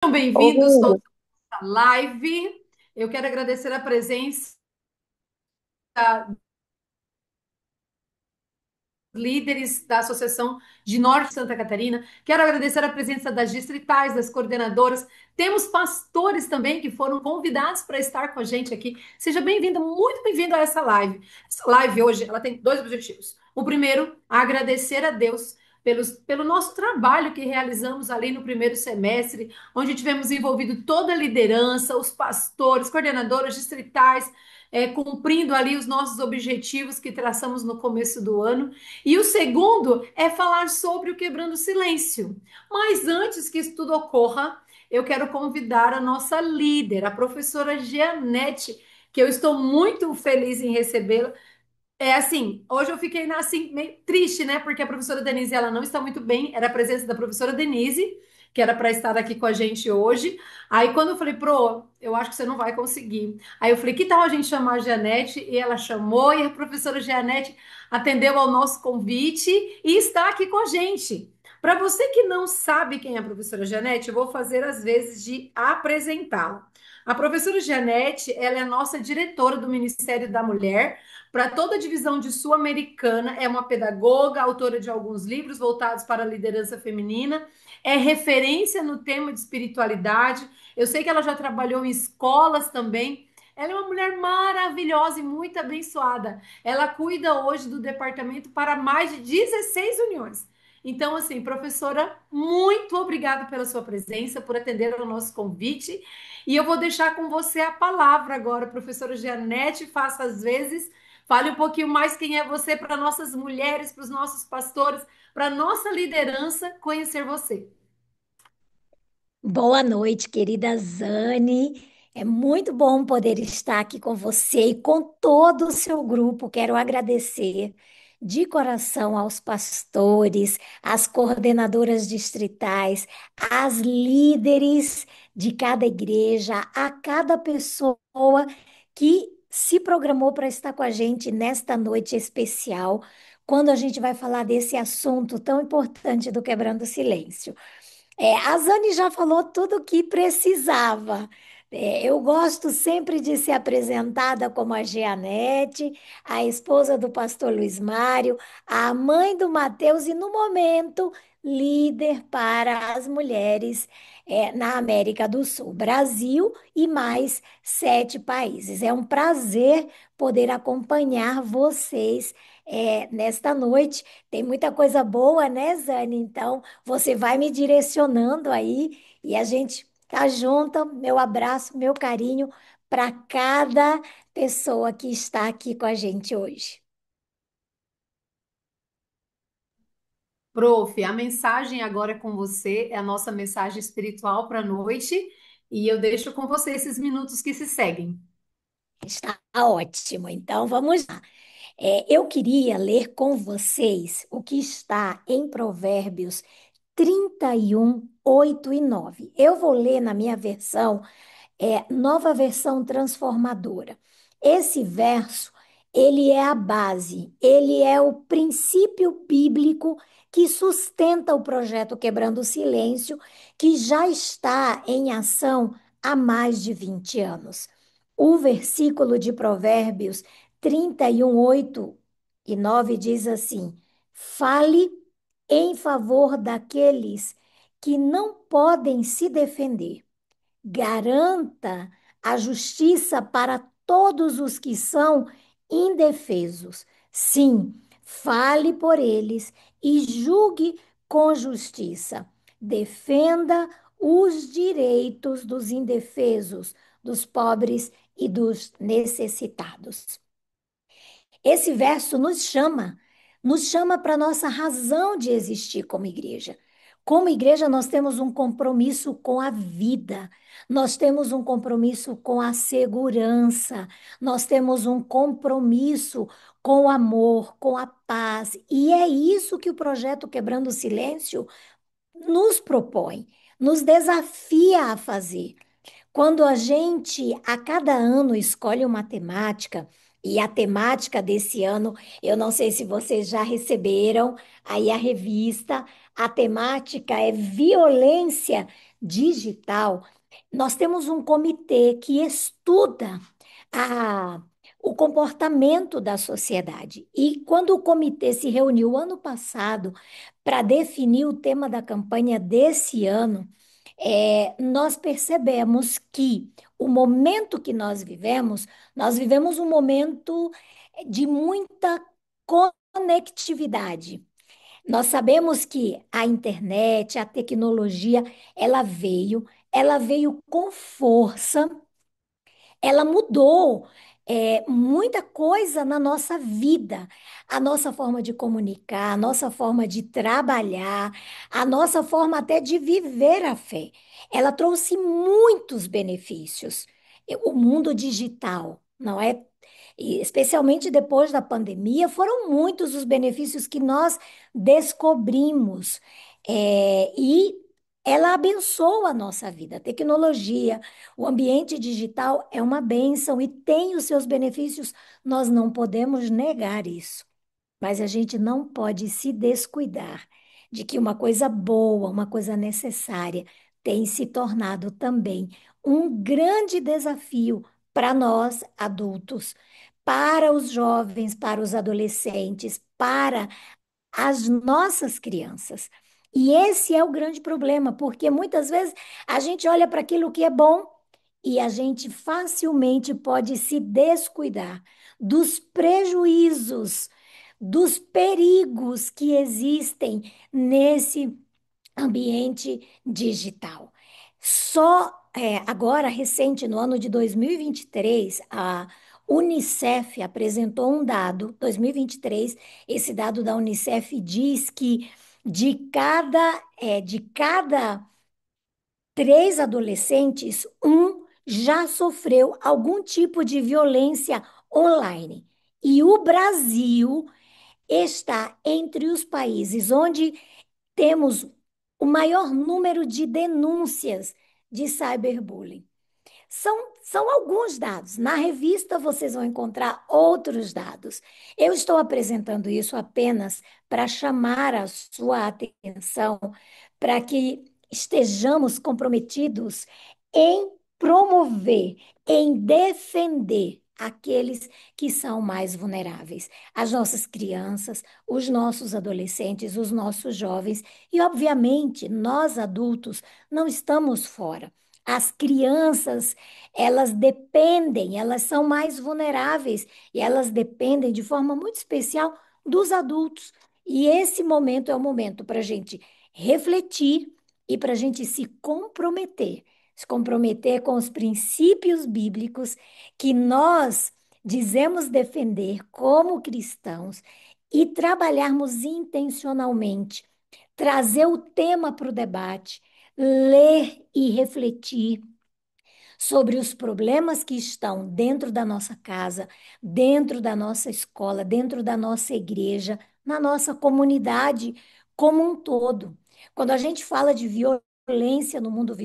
Sejam bem-vindos Oi, todos à live. Eu quero agradecer a presença líderes da Associação de Norte Santa Catarina. Quero agradecer a presença das distritais, das coordenadoras. Temos pastores também que foram convidados para estar com a gente aqui. Seja bem-vindo, muito bem-vindo a essa live. Essa live hoje, ela tem dois objetivos. O primeiro, agradecer a Deus pelo nosso trabalho que realizamos ali no primeiro semestre, onde tivemos envolvido toda a liderança, os pastores, coordenadoras distritais, cumprindo ali os nossos objetivos que traçamos no começo do ano. E o segundo é falar sobre o quebrando o silêncio. Mas antes que isso tudo ocorra, eu quero convidar a nossa líder, a professora Gianete, que eu estou muito feliz em recebê-la. É assim, hoje eu fiquei assim, meio triste, né? Porque a professora Denise ela não está muito bem. Era a presença da professora Denise, que era para estar aqui com a gente hoje. Aí quando eu falei, Pro, eu acho que você não vai conseguir. Aí eu falei, que tal a gente chamar a Janete? E ela chamou, e a professora Janete atendeu ao nosso convite e está aqui com a gente. Para você que não sabe quem é a professora Janete, eu vou fazer as vezes de apresentá-la. A professora Janete, ela é a nossa diretora do Ministério da Mulher para toda a divisão de Sul-Americana, é uma pedagoga, autora de alguns livros voltados para a liderança feminina, é referência no tema de espiritualidade. Eu sei que ela já trabalhou em escolas também. Ela é uma mulher maravilhosa e muito abençoada. Ela cuida hoje do departamento para mais de 16 uniões. Então, assim, professora, muito obrigada pela sua presença, por atender ao nosso convite. E eu vou deixar com você a palavra agora, professora Gianete, faça as vezes. Fale um pouquinho mais quem é você para nossas mulheres, para os nossos pastores, para a nossa liderança conhecer você. boa noite, querida Zane. É muito bom poder estar aqui com você e com todo o seu grupo. Quero agradecer de coração aos pastores, às coordenadoras distritais, às líderes de cada igreja, a cada pessoa que se programou para estar com a gente nesta noite especial, quando a gente vai falar desse assunto tão importante do Quebrando o Silêncio. A Zane já falou tudo o que precisava. Eu gosto sempre de ser apresentada como a Jeanette, a esposa do pastor Luiz Mário, a mãe do Mateus e, no momento, líder para as mulheres, na América do Sul, Brasil e mais 7 países. É um prazer poder acompanhar vocês, nesta noite. Tem muita coisa boa, né, Zane? Então. Você vai me direcionando aí e a gente tá junto. Meu abraço, meu carinho para cada pessoa que está aqui com a gente hoje. Prof, a mensagem agora é com você, é a nossa mensagem espiritual para a noite, e eu deixo com você esses minutos que se seguem. Está ótimo. Então vamos lá. Eu queria ler com vocês o que está em Provérbios 31, 8 e 9. Eu vou ler na minha versão. Nova versão transformadora. Esse verso, ele é a base, ele é o princípio bíblico que sustenta o projeto Quebrando o Silêncio, que já está em ação há mais de 20 anos. O versículo de Provérbios 31, 8 e 9 diz assim: Fale em favor daqueles que não podem se defender, garanta a justiça para todos os que são indefesos. Sim, fale por eles e julgue com justiça. Defenda os direitos dos indefesos, dos pobres e dos necessitados. Esse verso nos chama para nossa razão de existir como igreja. Como igreja, nós temos um compromisso com a vida, nós temos um compromisso com a segurança, nós temos um compromisso com o amor, com a paz. E é isso que o projeto Quebrando o Silêncio nos propõe, nos desafia a fazer. Quando a gente, a cada ano, escolhe uma temática, e a temática desse ano, eu não sei se vocês já receberam aí a revista, a temática é violência digital, nós temos um comitê que estuda a, o comportamento da sociedade. E quando o comitê se reuniu ano passado para definir o tema da campanha desse ano, nós percebemos que o momento que nós vivemos um momento de muita conectividade. Nós sabemos que a internet, a tecnologia, ela veio com força, ela mudou muita coisa na nossa vida, a nossa forma de comunicar, a nossa forma de trabalhar, a nossa forma até de viver a fé. Ela trouxe muitos benefícios. O mundo digital, não é? E especialmente depois da pandemia, foram muitos os benefícios que nós descobrimos. E ela abençoa a nossa vida. A tecnologia, o ambiente digital é uma bênção e tem os seus benefícios, nós não podemos negar isso. Mas a gente não pode se descuidar de que uma coisa boa, uma coisa necessária, tem se tornado também um grande desafio para nós adultos, para os jovens, para os adolescentes, para as nossas crianças. E esse é o grande problema, porque muitas vezes a gente olha para aquilo que é bom e a gente facilmente pode se descuidar dos prejuízos, dos perigos que existem nesse ambiente digital. Só agora, recente, no ano de 2023, a Unicef apresentou um dado, 2023, esse dado da Unicef diz que de cada três adolescentes, um já sofreu algum tipo de violência online. E o Brasil está entre os países onde temos o maior número de denúncias de cyberbullying. São alguns dados. Na revista vocês vão encontrar outros dados. Eu estou apresentando isso apenas para chamar a sua atenção, para que estejamos comprometidos em promover, em defender aqueles que são mais vulneráveis, as nossas crianças, os nossos adolescentes, os nossos jovens e, obviamente, nós adultos não estamos fora. As crianças, elas dependem, elas são mais vulneráveis e elas dependem de forma muito especial dos adultos. E esse momento é o momento para a gente refletir e para a gente se comprometer com os princípios bíblicos que nós dizemos defender como cristãos e trabalharmos intencionalmente, trazer o tema para o debate, ler e refletir sobre os problemas que estão dentro da nossa casa, dentro da nossa escola, dentro da nossa igreja, na nossa comunidade como um todo. Quando a gente fala de violência no mundo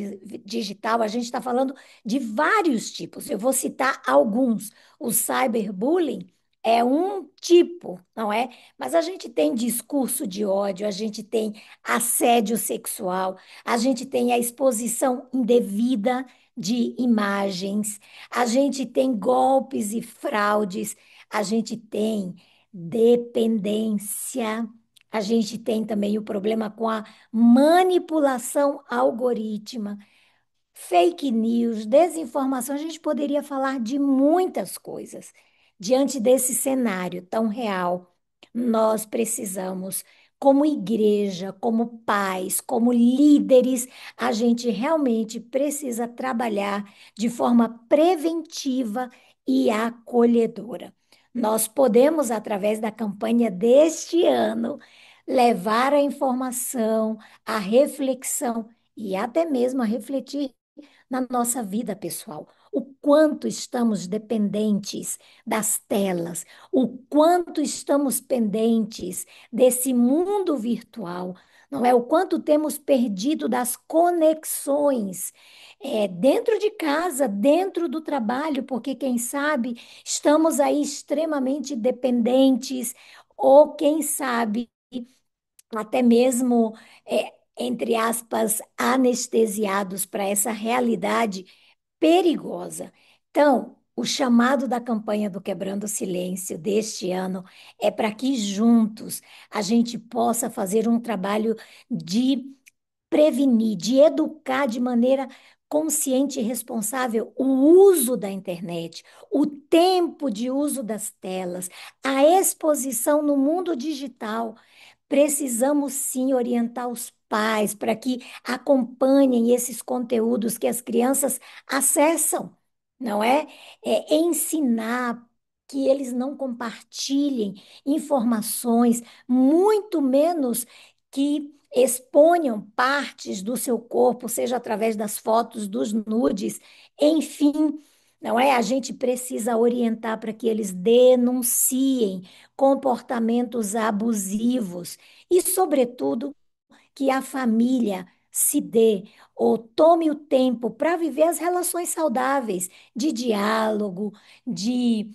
digital, a gente está falando de vários tipos. Eu vou citar alguns. O cyberbullying é um tipo, não é? Mas a gente tem discurso de ódio, a gente tem assédio sexual, a gente tem a exposição indevida de imagens, a gente tem golpes e fraudes, a gente tem dependência, a gente tem também o problema com a manipulação algorítmica, fake news, desinformação, a gente poderia falar de muitas coisas. Diante desse cenário tão real, nós precisamos, como igreja, como pais, como líderes, a gente realmente precisa trabalhar de forma preventiva e acolhedora. Nós podemos, através da campanha deste ano, levar a informação, a reflexão e até mesmo a refletir na nossa vida pessoal. O quanto estamos dependentes das telas, o quanto estamos pendentes desse mundo virtual, não é? O quanto temos perdido das conexões dentro de casa, dentro do trabalho, porque quem sabe estamos aí extremamente dependentes, ou quem sabe até mesmo entre aspas, anestesiados para essa realidade perigosa. Então, o chamado da campanha do Quebrando o Silêncio deste ano é para que juntos a gente possa fazer um trabalho de prevenir, de educar de maneira consciente e responsável o uso da internet, o tempo de uso das telas, a exposição no mundo digital. Precisamos sim orientar os pais para que acompanhem esses conteúdos que as crianças acessam, não é? É ensinar que eles não compartilhem informações, muito menos que exponham partes do seu corpo, seja através das fotos, dos nudes, enfim, não é? A gente precisa orientar para que eles denunciem comportamentos abusivos e, sobretudo, que a família se dê ou tome o tempo para viver as relações saudáveis de diálogo, de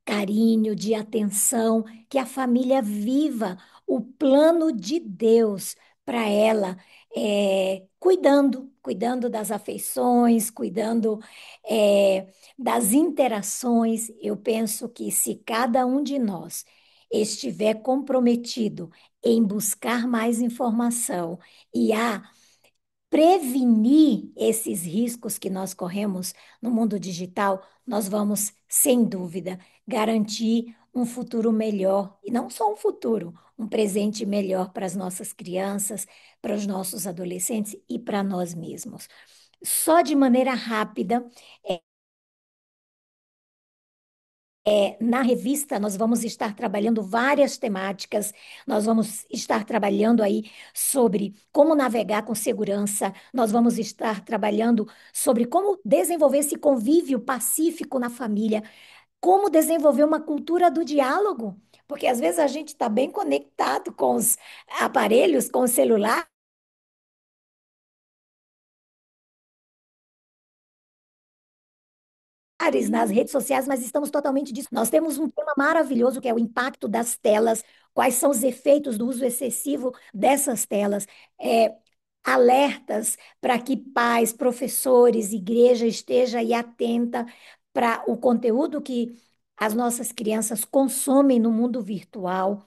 carinho, de atenção, que a família viva o plano de Deus para ela, cuidando das afeições, cuidando das interações. Eu penso que se cada um de nós estiver comprometido em buscar mais informação e a prevenir esses riscos que nós corremos no mundo digital, nós vamos, sem dúvida, garantir um futuro melhor, e não só um futuro, um presente melhor para as nossas crianças, para os nossos adolescentes e para nós mesmos. Só de maneira rápida, na revista, nós vamos estar trabalhando várias temáticas, nós vamos estar trabalhando aí sobre como navegar com segurança, nós vamos estar trabalhando sobre como desenvolver esse convívio pacífico na família, como desenvolver uma cultura do diálogo, porque às vezes a gente está bem conectado com os aparelhos, com o celular, nas redes sociais, mas estamos totalmente Nós temos um tema maravilhoso que é o impacto das telas, quais são os efeitos do uso excessivo dessas telas, é, alertas para que pais, professores, igreja esteja aí atenta para o conteúdo que as nossas crianças consomem no mundo virtual,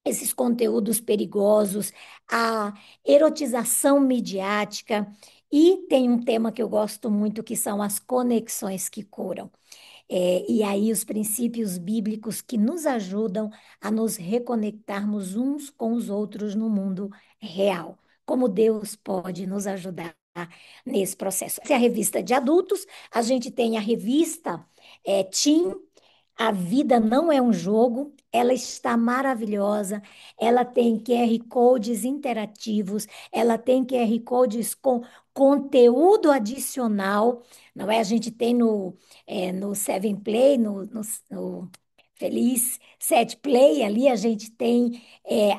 esses conteúdos perigosos, a erotização midiática. E tem um tema que eu gosto muito, que são as conexões que curam. E aí, os princípios bíblicos que nos ajudam a nos reconectarmos uns com os outros no mundo real. Como Deus pode nos ajudar nesse processo. Essa é a revista de adultos, a gente tem a revista Teen. A vida não é um jogo, ela está maravilhosa, ela tem QR Codes interativos, ela tem QR Codes com conteúdo adicional, não é? A gente tem no Seven Play, no Feliz Set Play, ali a gente tem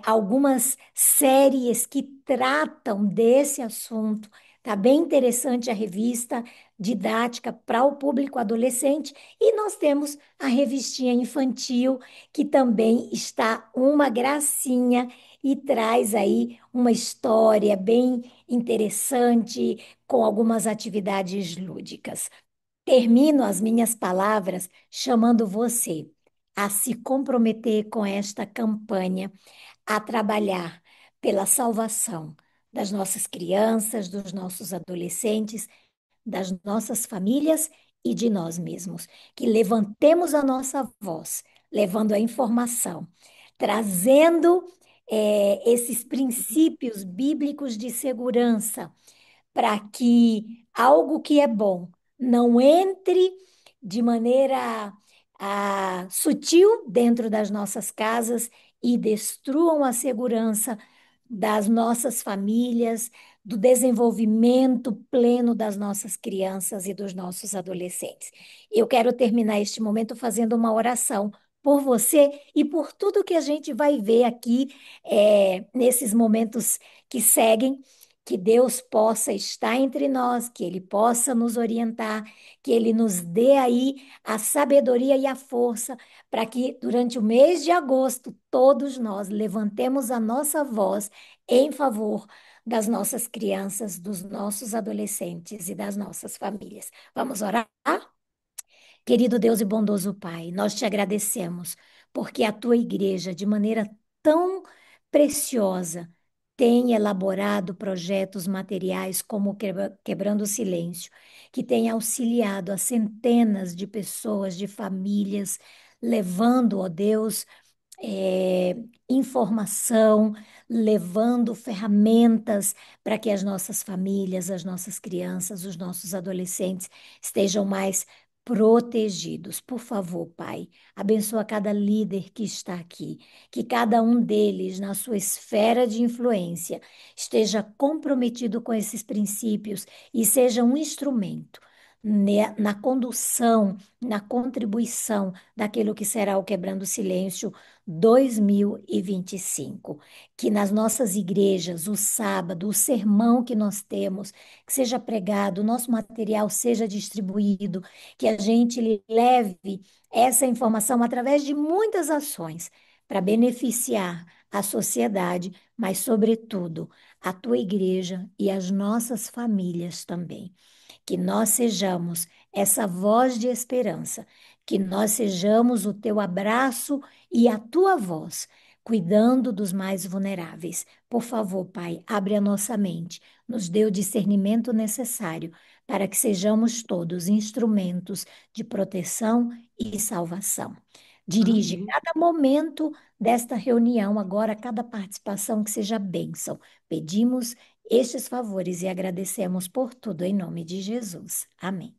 algumas séries que tratam desse assunto. Tá bem interessante a revista, didática para o público adolescente, e nós temos a revistinha infantil, que também está uma gracinha e traz aí uma história bem interessante, com algumas atividades lúdicas. Termino as minhas palavras chamando você a se comprometer com esta campanha, a trabalhar pela salvação das nossas crianças, dos nossos adolescentes, das nossas famílias e de nós mesmos. Que levantemos a nossa voz, levando a informação, trazendo esses princípios bíblicos de segurança para que algo que é bom não entre de maneira sutil dentro das nossas casas e destruam a segurança das nossas famílias, do desenvolvimento pleno das nossas crianças e dos nossos adolescentes. Eu quero terminar este momento fazendo uma oração por você e por tudo que a gente vai ver aqui nesses momentos que seguem, que Deus possa estar entre nós, que Ele possa nos orientar, que Ele nos dê aí a sabedoria e a força para que durante o mês de agosto todos nós levantemos a nossa voz em favor das nossas crianças, dos nossos adolescentes e das nossas famílias. Vamos orar? Querido Deus e bondoso Pai, nós te agradecemos porque a tua igreja, de maneira tão preciosa, tem elaborado projetos materiais como o Quebrando o Silêncio, que tem auxiliado a centenas de pessoas, de famílias, levando, ó Deus, é, informação, levando ferramentas para que as nossas famílias, as nossas crianças, os nossos adolescentes estejam mais protegidos. Por favor, Pai, abençoa cada líder que está aqui, que cada um deles, na sua esfera de influência, esteja comprometido com esses princípios e seja um instrumento. Na condução, na contribuição daquilo que será o Quebrando o Silêncio 2025. Que nas nossas igrejas, o sábado, o sermão que nós temos, que seja pregado, o nosso material seja distribuído, que a gente leve essa informação através de muitas ações para beneficiar a sociedade, mas, sobretudo, a tua igreja e as nossas famílias também. Que nós sejamos essa voz de esperança, que nós sejamos o teu abraço e a tua voz, cuidando dos mais vulneráveis. Por favor, Pai, abre a nossa mente, nos dê o discernimento necessário para que sejamos todos instrumentos de proteção e salvação. Dirige Amém. cada momento desta reunião, agora cada participação que seja bênção. Pedimos estes favores e agradecemos por tudo em nome de Jesus. Amém.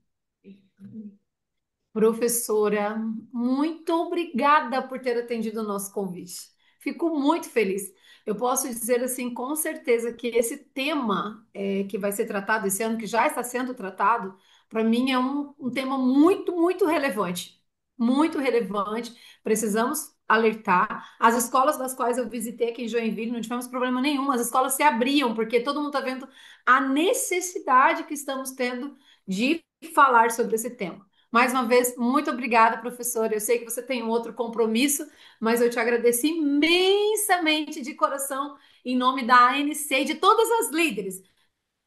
Professora, muito obrigada por ter atendido o nosso convite. Fico muito feliz. Eu posso dizer assim, com certeza, que esse tema que vai ser tratado esse ano, que já está sendo tratado, para mim é um tema muito, muito relevante. Muito relevante. Precisamos alertar. As escolas das quais eu visitei aqui em Joinville, não tivemos problema nenhum. As escolas se abriam, porque todo mundo está vendo a necessidade que estamos tendo de falar sobre esse tema. Mais uma vez, muito obrigada, professora. Eu sei que você tem um outro compromisso, mas eu te agradeço imensamente de coração, em nome da ANC e de todas as líderes.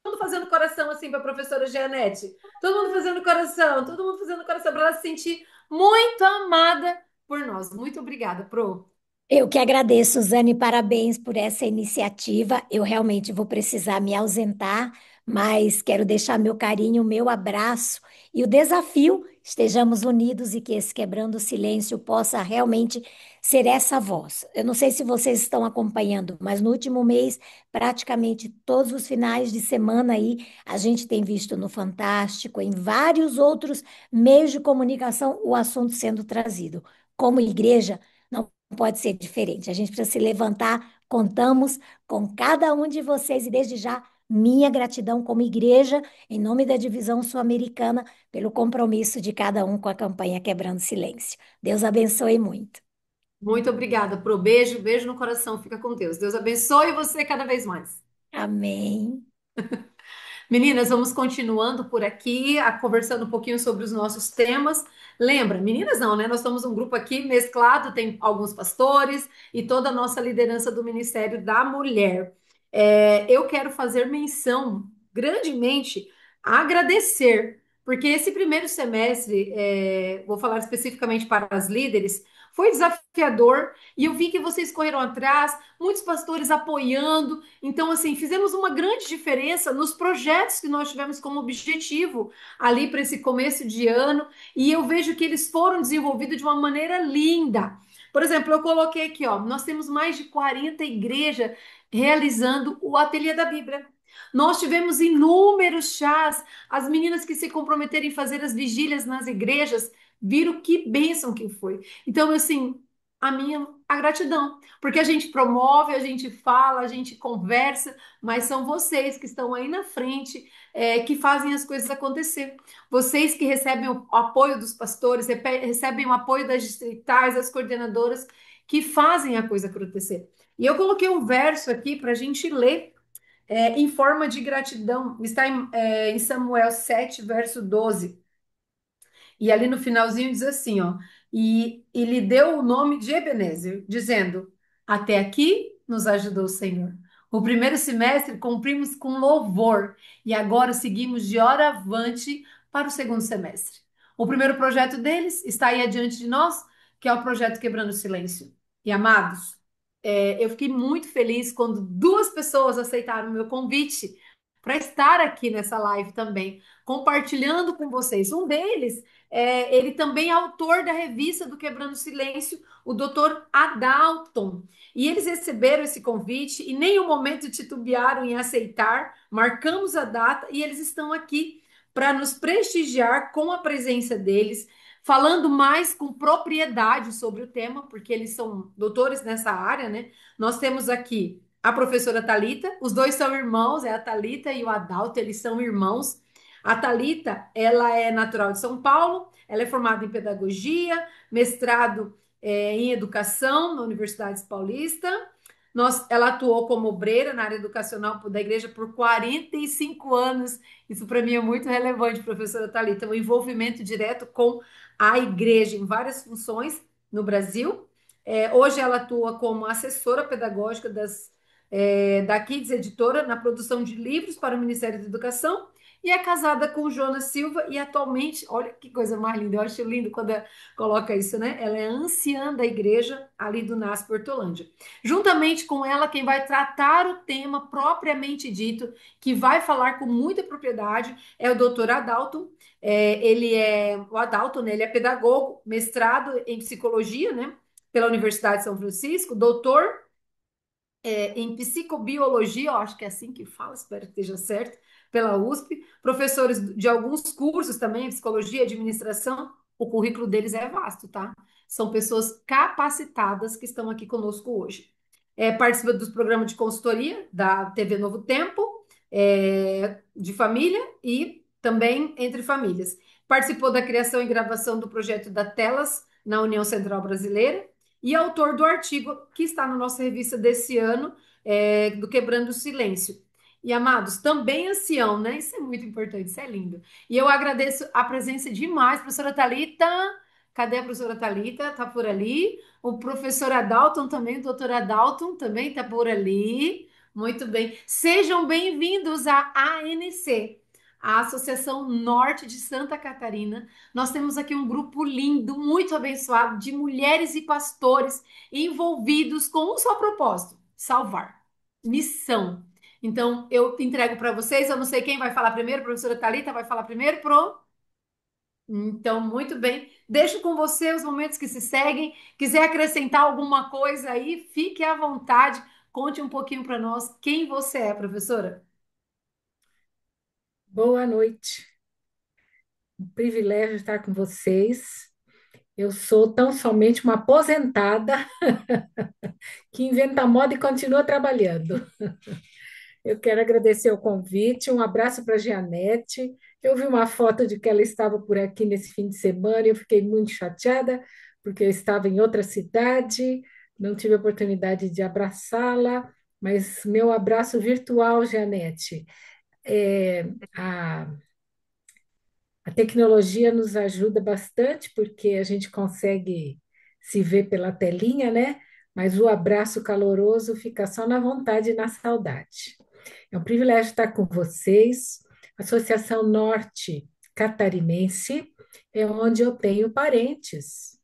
Todo mundo fazendo coração assim para a professora Jeanette. Todo mundo fazendo coração para ela se sentir muito amada por nós. Muito obrigada, Pro. Eu que agradeço, Suzane, parabéns por essa iniciativa. Eu realmente vou precisar me ausentar, mas quero deixar meu carinho, meu abraço e o desafio. Estejamos unidos e que esse quebrando o silêncio possa realmente ser essa voz. Eu não sei se vocês estão acompanhando, mas no último mês, praticamente todos os finais de semana aí, a gente tem visto no Fantástico, em vários outros meios de comunicação, o assunto sendo trazido. Como igreja, não pode ser diferente. A gente precisa se levantar. Contamos com cada um de vocês e desde já minha gratidão como igreja, em nome da divisão sul-americana, pelo compromisso de cada um com a campanha Quebrando Silêncio. Deus abençoe muito. Muito obrigada, Pro. Beijo, beijo no coração. Fica com Deus. Deus abençoe você cada vez mais. Amém. Meninas, vamos continuando por aqui, conversando um pouquinho sobre os nossos temas. Lembra, meninas não, né? Nós somos um grupo aqui mesclado, tem alguns pastores e toda a nossa liderança do Ministério da Mulher. Eu quero fazer menção grandemente, agradecer, porque esse primeiro semestre, vou falar especificamente para as líderes, foi desafiador e eu vi que vocês correram atrás, muitos pastores apoiando. Então, assim, fizemos uma grande diferença nos projetos que nós tivemos como objetivo ali para esse começo de ano, e eu vejo que eles foram desenvolvidos de uma maneira linda. Por exemplo, eu coloquei aqui, ó, nós temos mais de 40 igrejas realizando o Ateliê da Bíblia. Nós tivemos inúmeros chás, as meninas que se comprometeram em fazer as vigílias nas igrejas, viram que bênção que foi. Então, assim, a gratidão, porque a gente promove, a gente fala, a gente conversa, mas são vocês que estão aí na frente, que fazem as coisas acontecer. Vocês que recebem o apoio dos pastores, recebem o apoio das distritais, das coordenadoras, que fazem a coisa acontecer. E eu coloquei um verso aqui para a gente ler em forma de gratidão. Está em Samuel 7, verso 12. E ali no finalzinho diz assim, ó, e lhe deu o nome de Ebenezer, dizendo: Até aqui nos ajudou o Senhor. O primeiro semestre cumprimos com louvor e agora seguimos de hora avante para o segundo semestre. O primeiro projeto deles está aí adiante de nós, que é o projeto Quebrando o Silêncio. E amados, eu fiquei muito feliz quando duas pessoas aceitaram o meu convite para estar aqui nessa live também, compartilhando com vocês. Um deles ele também é autor da revista do Quebrando o Silêncio, o Dr. Adalton. E eles receberam esse convite e nem um momento titubearam em aceitar. Marcamos a data e eles estão aqui para nos prestigiar com a presença deles, falando mais com propriedade sobre o tema, porque eles são doutores nessa área, né? Nós temos aqui a professora Talita, os dois são irmãos, é a Talita e o Adalto, eles são irmãos. A Talita, ela é natural de São Paulo, ela é formada em pedagogia, mestrado em educação na Universidade Paulista. Ela atuou como obreira na área educacional da igreja por 45 anos. Isso para mim é muito relevante, professora Talita, o envolvimento direto com a igreja em várias funções no Brasil. Hoje ela atua como assessora pedagógica da Kids Editora na produção de livros para o Ministério da Educação e é casada com o Jonas Silva e atualmente, olha que coisa mais linda, eu acho lindo quando coloca isso, né? Ela é anciã da igreja ali do NASP Hortolândia. Juntamente com ela, quem vai tratar o tema propriamente dito, que vai falar com muita propriedade, é o doutor Adalto. O Adalto, né? Ele é pedagogo, mestrado em psicologia, né? Pela Universidade de São Francisco, doutor em psicobiologia, eu acho que é assim que fala, espero que esteja certo, pela USP, professores de alguns cursos também, psicologia, administração, o currículo deles é vasto, tá? São pessoas capacitadas que estão aqui conosco hoje. Participa dos programas de consultoria da TV Novo Tempo, de família e também entre famílias. Participou da criação e gravação do projeto da Telas na União Central Brasileira e autor do artigo que está na nossa revista desse ano, do Quebrando o Silêncio. E, amados, também ancião, né? Isso é muito importante, isso é lindo. E eu agradeço a presença demais, professora Thalita. Cadê a professora Thalita? Está por ali. O professor Adalton também, o doutor Adalton também está por ali. Muito bem. Sejam bem-vindos à ANC, a Associação Norte de Santa Catarina. Nós temos aqui um grupo lindo, muito abençoado, de mulheres e pastores envolvidos com um só propósito: salvar. Missão. Então, eu entrego para vocês. Eu não sei quem vai falar primeiro, a professora Thalita vai falar primeiro, pro? Então, muito bem. Deixo com você os momentos que se seguem. Quiser acrescentar alguma coisa aí, fique à vontade. Conte um pouquinho para nós quem você é, professora. Boa noite, um privilégio estar com vocês. Eu sou tão somente uma aposentada que inventa moda e continua trabalhando. Eu quero agradecer o convite, um abraço para a Gianete. Eu vi uma foto de que ela estava por aqui nesse fim de semana e eu fiquei muito chateada, porque eu estava em outra cidade, não tive a oportunidade de abraçá-la, mas meu abraço virtual, Gianete. É, a A tecnologia nos ajuda bastante porque a gente consegue se ver pela telinha, né? Mas o abraço caloroso fica só na vontade e na saudade. É um privilégio estar com vocês. Associação Norte Catarinense é onde eu tenho parentes.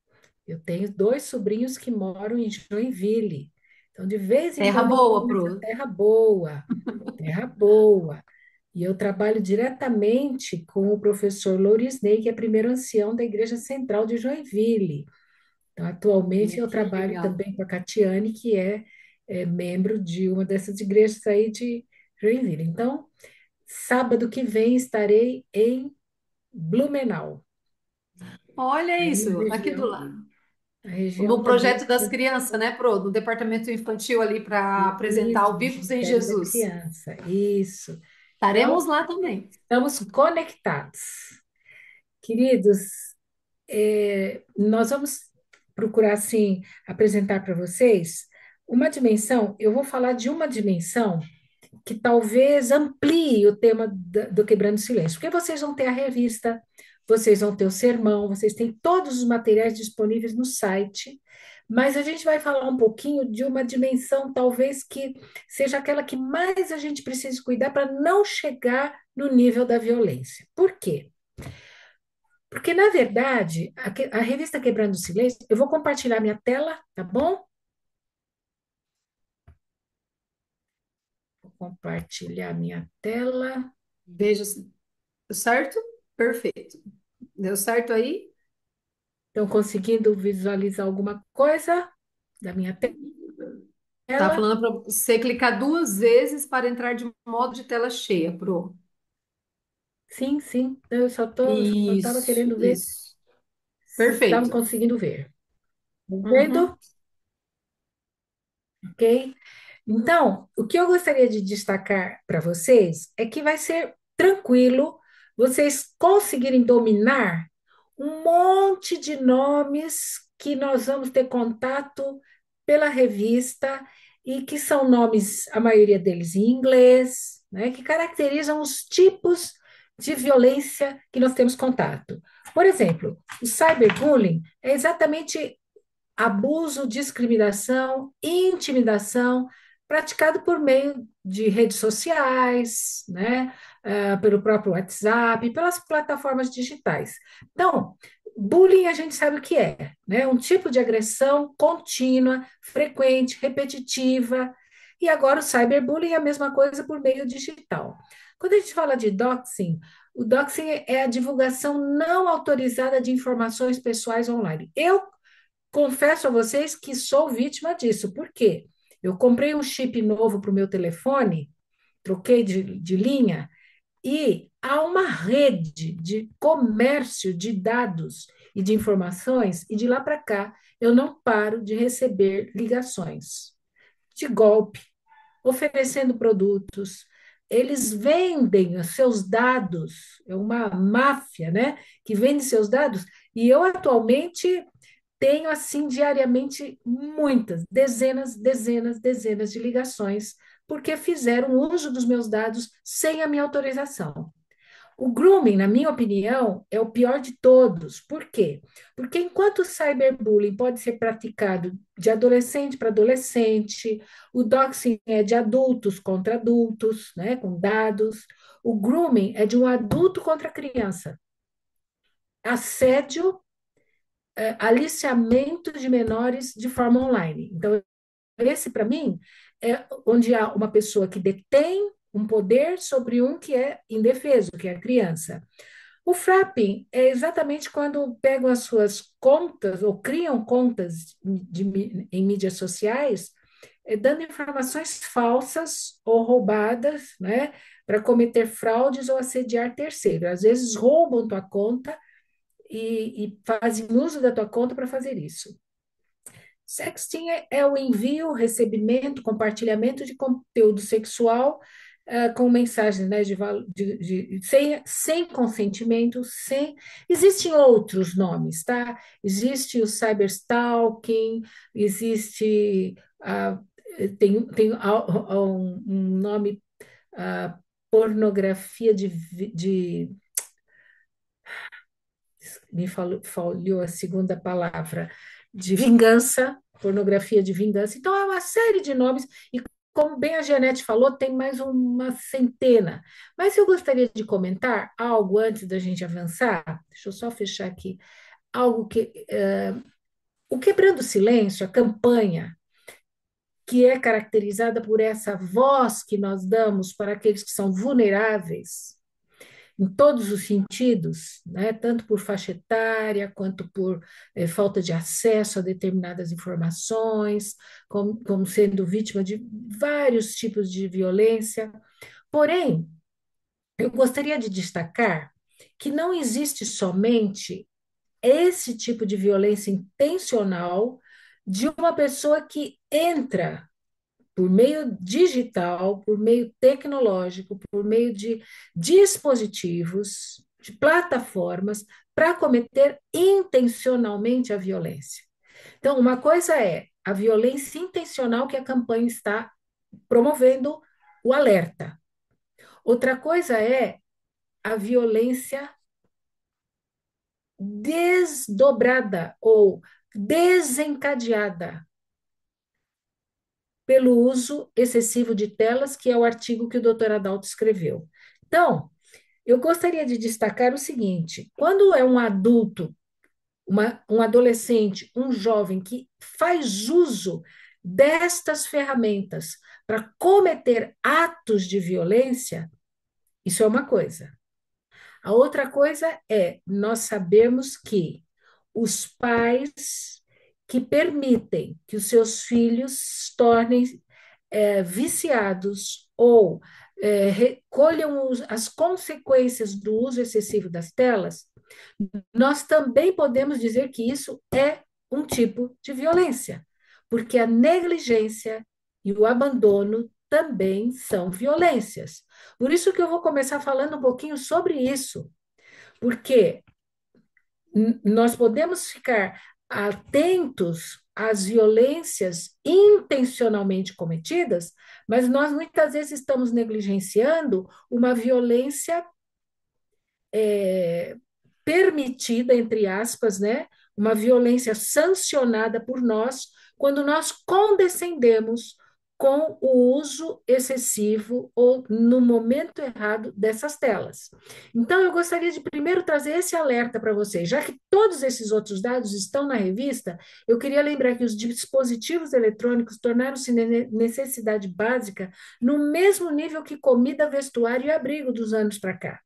Eu tenho dois sobrinhos que moram em Joinville. Então, de vez em Terra quando eu vou boa, nessa Pro. terra boa, terra boa. E eu trabalho diretamente com o professor Lourisney, que é primeiro ancião da Igreja Central de Joinville. Então, atualmente, Olha eu que trabalho legal. também com a Catiane, que é membro de uma dessas igrejas aí de Joinville. Então, sábado que vem estarei em Blumenau, Olha aí isso, aqui do lado. na região No também projeto das crianças, né, Pro? No departamento infantil ali para apresentar isso, o do Vivos em Ministério da Jesus. Criança, isso. Então, Estaremos lá também. estamos conectados. Queridos, nós vamos procurar, assim, apresentar para vocês uma dimensão. Eu vou falar de uma dimensão que talvez amplie o tema do Quebrando o Silêncio, porque vocês vão ter a revista, vocês vão ter o sermão, vocês têm todos os materiais disponíveis no site, mas a gente vai falar um pouquinho de uma dimensão, talvez que seja aquela que mais a gente precisa cuidar para não chegar no nível da violência. Por quê? Porque, na verdade, a revista Quebrando o Silêncio, eu vou compartilhar minha tela, tá bom? Vou compartilhar minha tela. Veja se deu certo? Perfeito. Deu certo aí? Estão conseguindo visualizar alguma coisa da minha Tá tela? falando para você clicar duas vezes para entrar de modo de tela cheia, Pro. Sim, sim. Eu só estava Isso, querendo ver isso. se estavam Perfeito. conseguindo ver. Tá Uhum. vendo? Ok? Então, o que eu gostaria de destacar para vocês é que vai ser tranquilo vocês conseguirem dominar um monte de nomes que nós vamos ter contato pela revista e que são nomes, a maioria deles em inglês, né, que caracterizam os tipos de violência que nós temos contato. Por exemplo, o cyberbullying é exatamente abuso, discriminação, intimidação praticado por meio de redes sociais, né, pelo próprio WhatsApp, pelas plataformas digitais. Então, bullying a gente sabe o que é, né? Um tipo de agressão contínua, frequente, repetitiva. E agora o cyberbullying é a mesma coisa por meio digital. Quando a gente fala de doxing, o doxing é a divulgação não autorizada de informações pessoais online. Eu confesso a vocês que sou vítima disso. Por quê? Eu comprei um chip novo para o meu telefone, troquei de linha, e há uma rede de comércio de dados e de informações, e de lá para cá eu não paro de receber ligações de golpe, oferecendo produtos. Eles vendem os seus dados, é uma máfia, né? Que vende seus dados, e eu atualmente tenho assim diariamente muitas, dezenas de ligações, porque fizeram uso dos meus dados sem a minha autorização. O grooming, na minha opinião, é o pior de todos. Por quê? Porque enquanto o cyberbullying pode ser praticado de adolescente para adolescente, o doxing é de adultos contra adultos, né, com dados, o grooming é de um adulto contra criança. Assédio, aliciamento de menores de forma online. Então, esse, para mim, é onde há uma pessoa que detém um poder sobre um que é indefeso, que é a criança. O frapping é exatamente quando pegam as suas contas ou criam contas em mídias sociais, dando informações falsas ou roubadas, né, para cometer fraudes ou assediar terceiros. Às vezes roubam tua conta e fazem uso da tua conta para fazer isso. Sexting é o envio, recebimento, compartilhamento de conteúdo sexual com mensagens, né, sem consentimento, sem. Existem outros nomes, tá? Existe o cyberstalking, existe. Um nome, ah, pornografia falhou a segunda palavra, de vingança, pornografia de vingança. Então, é uma série de nomes, e como bem a Janete falou, tem mais uma centena. Mas eu gostaria de comentar algo antes da gente avançar. Deixa eu só fechar aqui. Algo que. O Quebrando o Silêncio, a campanha, que é caracterizada por essa voz que nós damos para aqueles que são vulneráveis, em todos os sentidos, né? Tanto por faixa etária, quanto por falta de acesso a determinadas informações, como sendo vítima de vários tipos de violência. Porém, eu gostaria de destacar que não existe somente esse tipo de violência intencional de uma pessoa que entra por meio digital, por meio tecnológico, por meio de dispositivos, de plataformas, para cometer intencionalmente a violência. Então, uma coisa é a violência intencional que a campanha está promovendo o alerta. Outra coisa é a violência desdobrada ou desencadeada pelo uso excessivo de telas, que é o artigo que o doutor Adalto escreveu. Então, eu gostaria de destacar o seguinte: quando é um adulto, um adolescente, um jovem que faz uso destas ferramentas para cometer atos de violência, isso é uma coisa. A outra coisa é nós sabemos que os pais que permitem que os seus filhos se tornem viciados ou recolham as consequências do uso excessivo das telas, nós também podemos dizer que isso é um tipo de violência, porque a negligência e o abandono também são violências. Por isso que eu vou começar falando um pouquinho sobre isso, porque nós podemos ficar atentos às violências intencionalmente cometidas, mas nós muitas vezes estamos negligenciando uma violência permitida, entre aspas, né? Uma violência sancionada por nós, quando nós condescendemos com o uso excessivo ou no momento errado dessas telas. Então, eu gostaria de primeiro trazer esse alerta para vocês. Já que todos esses outros dados estão na revista, eu queria lembrar que os dispositivos eletrônicos tornaram-se necessidade básica no mesmo nível que comida, vestuário e abrigo dos anos para cá.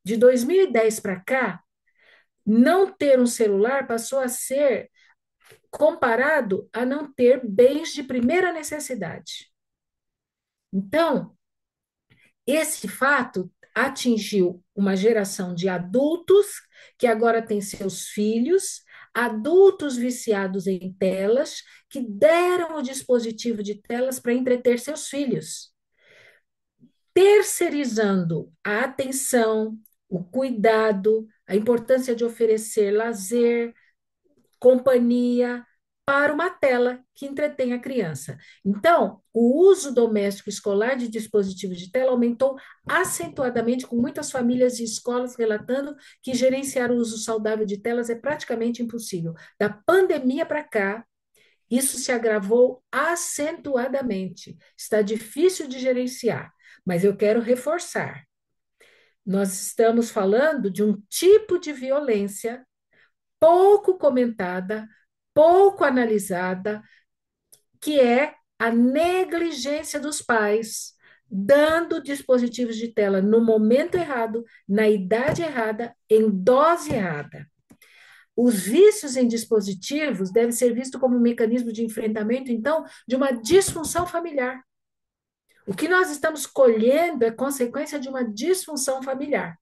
De 2010 para cá, não ter um celular passou a ser comparado a não ter bens de primeira necessidade. Então, esse fato atingiu uma geração de adultos que agora têm seus filhos, adultos viciados em telas, que deram o dispositivo de telas para entreter seus filhos, terceirizando a atenção, o cuidado, a importância de oferecer lazer, companhia para uma tela que entretém a criança. Então, o uso doméstico escolar de dispositivos de tela aumentou acentuadamente, com muitas famílias e escolas relatando que gerenciar o uso saudável de telas é praticamente impossível. Da pandemia para cá, isso se agravou acentuadamente. Está difícil de gerenciar, mas eu quero reforçar. Nós estamos falando de um tipo de violência pouco comentada, pouco analisada, que é a negligência dos pais, dando dispositivos de tela no momento errado, na idade errada, em dose errada. Os vícios em dispositivos devem ser vistos como um mecanismo de enfrentamento, então, de uma disfunção familiar. O que nós estamos colhendo é consequência de uma disfunção familiar.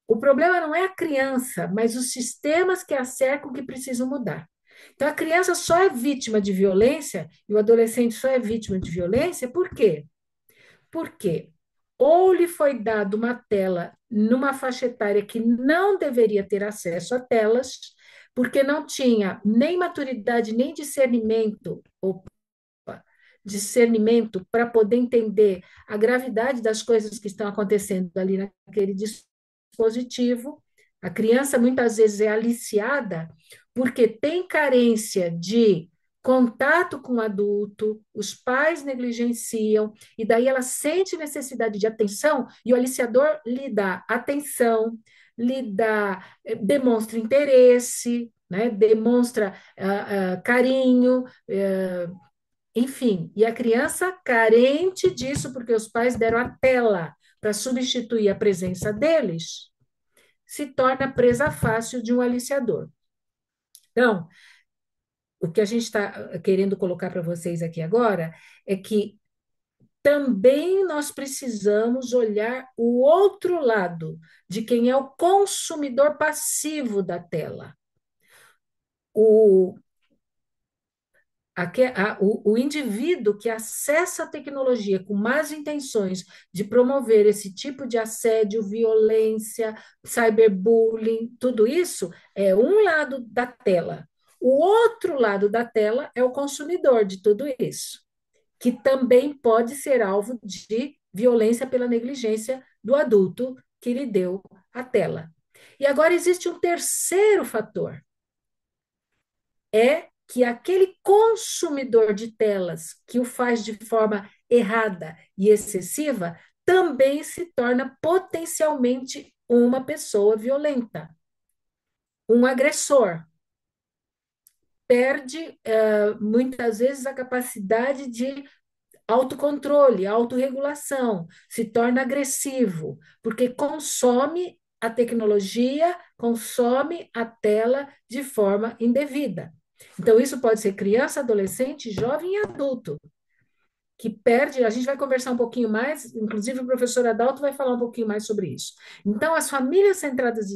O problema não é a criança, mas os sistemas que a cercam que precisam mudar. Então, a criança só é vítima de violência e o adolescente só é vítima de violência, por quê? Porque ou lhe foi dado uma tela numa faixa etária que não deveria ter acesso a telas, porque não tinha nem maturidade, nem discernimento para poder entender a gravidade das coisas que estão acontecendo ali naquele dispositivo. A criança muitas vezes é aliciada porque tem carência de contato com o adulto, os pais negligenciam, e daí ela sente necessidade de atenção, e o aliciador lhe dá atenção, demonstra interesse, né, demonstra carinho, enfim, e a criança carente disso, porque os pais deram a tela para substituir a presença deles, se torna presa fácil de um aliciador. Então, o que a gente está querendo colocar para vocês aqui agora é que também nós precisamos olhar o outro lado de quem é o consumidor passivo da tela. O, o indivíduo que acessa a tecnologia com más intenções de promover esse tipo de assédio, violência, cyberbullying, tudo isso é um lado da tela. O outro lado da tela é o consumidor de tudo isso. que também pode ser alvo de violência pela negligência do adulto que lhe deu a tela. E agora existe um terceiro fator, é que aquele consumidor de telas que o faz de forma errada e excessiva também se torna potencialmente uma pessoa violenta, um agressor. Perde muitas vezes a capacidade de autocontrole, autorregulação, se torna agressivo, porque consome a tecnologia, consome a tela de forma indevida. Então, isso pode ser criança, adolescente, jovem e adulto que perde, a gente vai conversar um pouquinho mais, inclusive o professor Adalto vai falar um pouquinho mais sobre isso. Então, as famílias centradas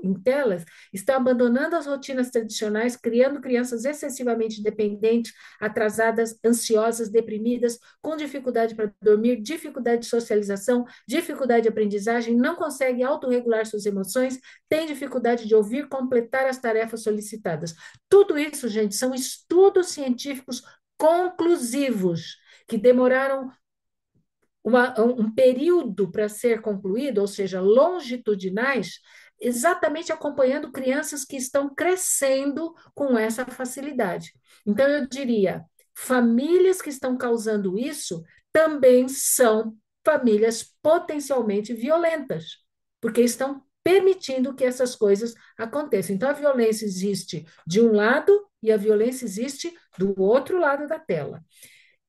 em telas estão abandonando as rotinas tradicionais, criando crianças excessivamente dependentes, atrasadas, ansiosas, deprimidas, com dificuldade para dormir, dificuldade de socialização, dificuldade de aprendizagem, não conseguem autorregular suas emoções, têm dificuldade de ouvir, completar as tarefas solicitadas. Tudo isso, gente, são estudos científicos conclusivos que demoraram um período para ser concluído, ou seja, longitudinais, exatamente acompanhando crianças que estão crescendo com essa facilidade. Então, eu diria, famílias que estão causando isso também são famílias potencialmente violentas, porque estão permitindo que essas coisas aconteçam. Então, a violência existe de um lado e a violência existe do outro lado da tela.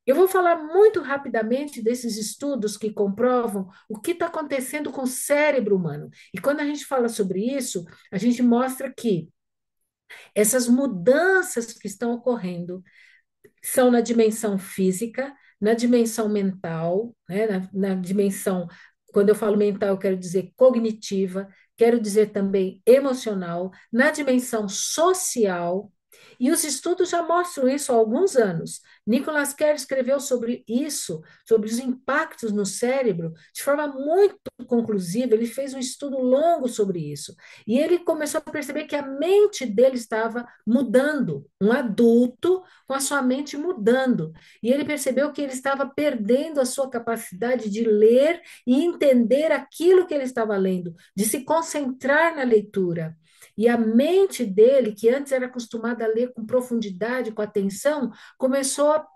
Eu vou falar muito rapidamente desses estudos que comprovam o que está acontecendo com o cérebro humano. E quando a gente fala sobre isso, a gente mostra que essas mudanças que estão ocorrendo são na dimensão física, na dimensão mental, né, na dimensão, quando eu falo mental, eu quero dizer cognitiva, quero dizer também emocional, na dimensão social, e os estudos já mostram isso há alguns anos. Nicholas Carr escreveu sobre isso, sobre os impactos no cérebro, de forma muito conclusiva. Ele fez um estudo longo sobre isso. E ele começou a perceber que a mente dele estava mudando. Um adulto com a sua mente mudando. E ele percebeu que ele estava perdendo a sua capacidade de ler e entender aquilo que ele estava lendo, de se concentrar na leitura. E a mente dele, que antes era acostumada a ler com profundidade, com atenção, começou a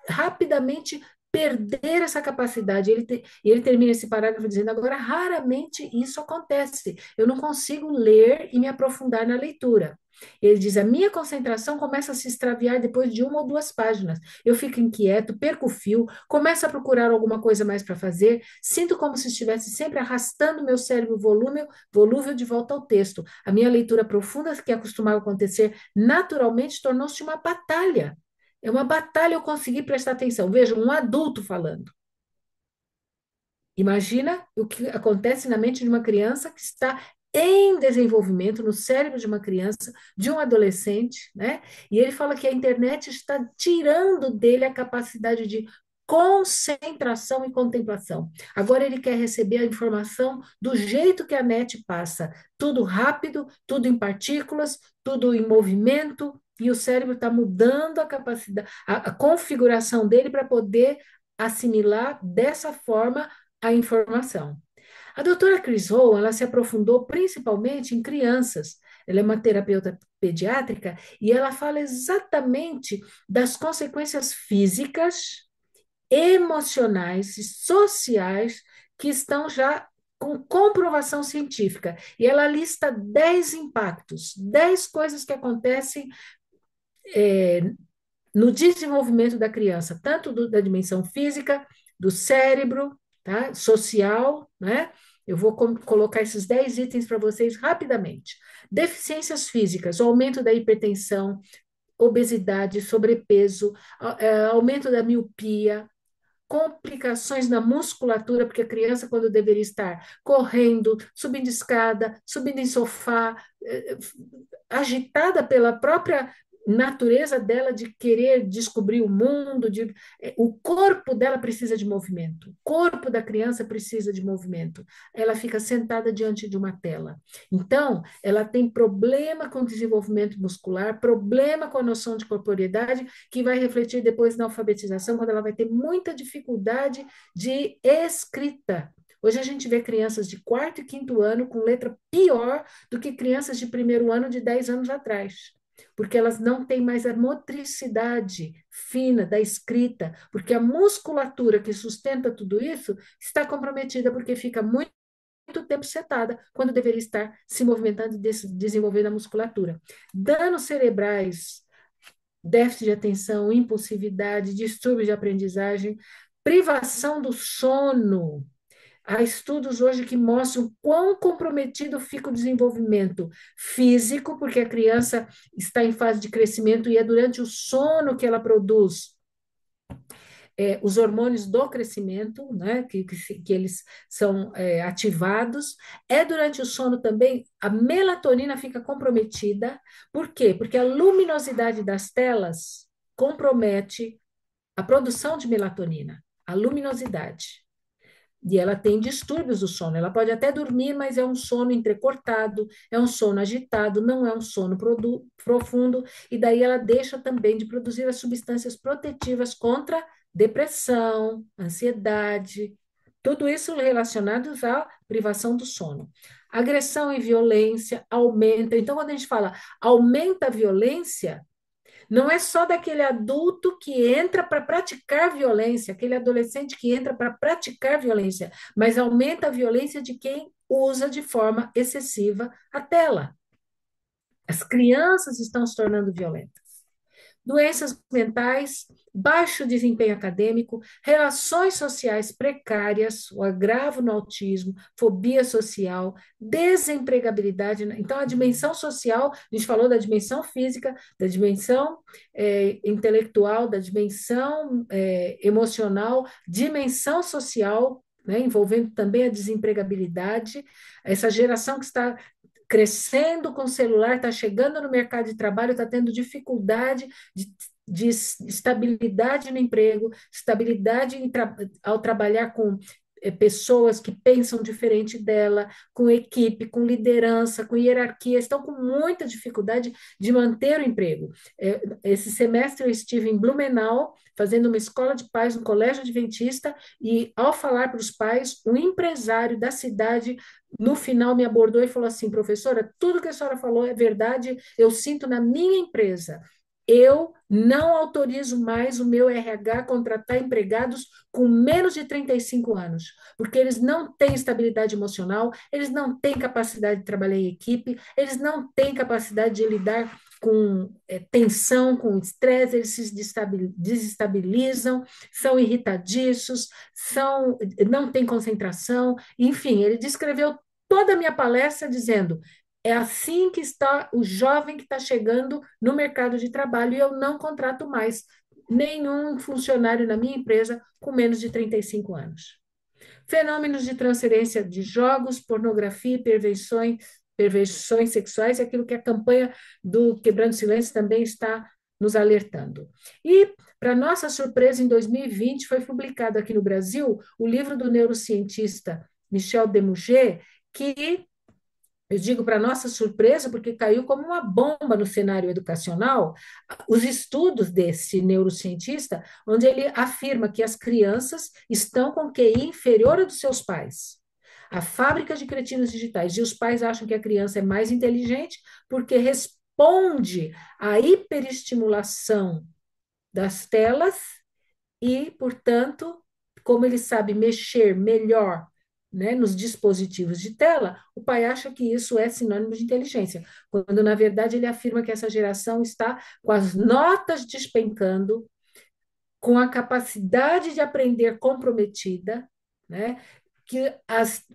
rapidamente perder essa capacidade. E ele termina esse parágrafo dizendo: agora, raramente isso acontece. Eu não consigo ler e me aprofundar na leitura. Ele diz: a minha concentração começa a se extraviar depois de uma ou duas páginas. Eu fico inquieto, perco o fio, começo a procurar alguma coisa mais para fazer, sinto como se estivesse sempre arrastando meu cérebro volúvel de volta ao texto. A minha leitura profunda, que acostumava acontecer naturalmente, tornou-se uma batalha. É uma batalha eu conseguir prestar atenção. Veja, um adulto falando. Imagina o que acontece na mente de uma criança que está em desenvolvimento, no cérebro de uma criança, de um adolescente, né? E ele fala que a internet está tirando dele a capacidade de concentração e contemplação. Agora ele quer receber a informação do jeito que a net passa, tudo rápido, tudo em partículas, tudo em movimento, e o cérebro está mudando a capacidade, a configuração dele para poder assimilar dessa forma a informação. A doutora Chris Rowan, ela se aprofundou principalmente em crianças. Ela é uma terapeuta pediátrica e ela fala exatamente das consequências físicas, emocionais e sociais que estão já com comprovação científica. E ela lista 10 impactos, 10 coisas que acontecem no desenvolvimento da criança, tanto da dimensão física, do cérebro, tá? Social, né? Eu vou colocar esses 10 itens para vocês rapidamente. Deficiências físicas, o aumento da hipertensão, obesidade, sobrepeso, aumento da miopia, complicações na musculatura, porque a criança, quando deveria estar correndo, subindo escada, subindo em sofá, agitada pela própria natureza dela de querer descobrir o mundo, o corpo dela precisa de movimento, o corpo da criança precisa de movimento. Ela fica sentada diante de uma tela. Então, ela tem problema com o desenvolvimento muscular, problema com a noção de corporeidade, que vai refletir depois na alfabetização, quando ela vai ter muita dificuldade de escrita. Hoje a gente vê crianças de quarto e quinto ano com letra pior do que crianças de primeiro ano de 10 anos atrás, porque elas não têm mais a motricidade fina da escrita, porque a musculatura que sustenta tudo isso está comprometida, porque fica muito tempo sentada, quando deveria estar se movimentando e desenvolvendo a musculatura. Danos cerebrais, déficit de atenção, impulsividade, distúrbios de aprendizagem, privação do sono. Há estudos hoje que mostram quão comprometido fica o desenvolvimento físico, porque a criança está em fase de crescimento e é durante o sono que ela produz os hormônios do crescimento, né, que eles são ativados. É durante o sono também, a melatonina fica comprometida. Por quê? Porque a luminosidade das telas compromete a produção de melatonina, a luminosidade. E ela tem distúrbios do sono. Ela pode até dormir, mas é um sono entrecortado, é um sono agitado, não é um sono profundo, e daí ela deixa também de produzir as substâncias protetivas contra depressão, ansiedade, tudo isso relacionados à privação do sono. Agressão e violência aumenta. Então, quando a gente fala aumenta a violência, não é só daquele adulto que entra para praticar violência, aquele adolescente que entra para praticar violência, mas aumenta a violência de quem usa de forma excessiva a tela. As crianças estão se tornando violentas. Doenças mentais, baixo desempenho acadêmico, relações sociais precárias, o agravo no autismo, fobia social, desempregabilidade. Então, a dimensão social, a gente falou da dimensão física, da dimensão intelectual, da dimensão emocional, dimensão social, né, envolvendo também a desempregabilidade, essa geração que está crescendo com o celular, está chegando no mercado de trabalho, está tendo dificuldade de estabilidade no emprego, estabilidade ao trabalhar com pessoas que pensam diferente dela, com equipe, com liderança, com hierarquia, estão com muita dificuldade de manter o emprego. Esse semestre eu estive em Blumenau, fazendo uma escola de pais, um colégio adventista, e ao falar para os pais, um empresário da cidade no final me abordou e falou assim: professora, tudo que a senhora falou é verdade, eu sinto na minha empresa. Eu não autorizo mais o meu RH a contratar empregados com menos de 35 anos, porque eles não têm estabilidade emocional, eles não têm capacidade de trabalhar em equipe, eles não têm capacidade de lidar com tensão, com estresse, eles se desestabilizam, são irritadiços, não têm concentração, enfim, ele descreveu toda a minha palestra dizendo: é assim que está o jovem que está chegando no mercado de trabalho, e eu não contrato mais nenhum funcionário na minha empresa com menos de 35 anos. Fenômenos de transferência de jogos, pornografia e perversões sexuais, é aquilo que a campanha do Quebrando Silêncio também está nos alertando. E, para nossa surpresa, em 2020 foi publicado aqui no Brasil o livro do neurocientista Michel Demouget, que eu digo para nossa surpresa, porque caiu como uma bomba no cenário educacional, os estudos desse neurocientista, onde ele afirma que as crianças estão com QI inferior ao dos seus pais. A fábrica de cretinos digitais. E os pais acham que a criança é mais inteligente porque responde à hiperestimulação das telas e, portanto, como ele sabe mexer melhor, né, nos dispositivos de tela, o pai acha que isso é sinônimo de inteligência, quando na verdade ele afirma que essa geração está com as notas despencando, com a capacidade de aprender comprometida, né, que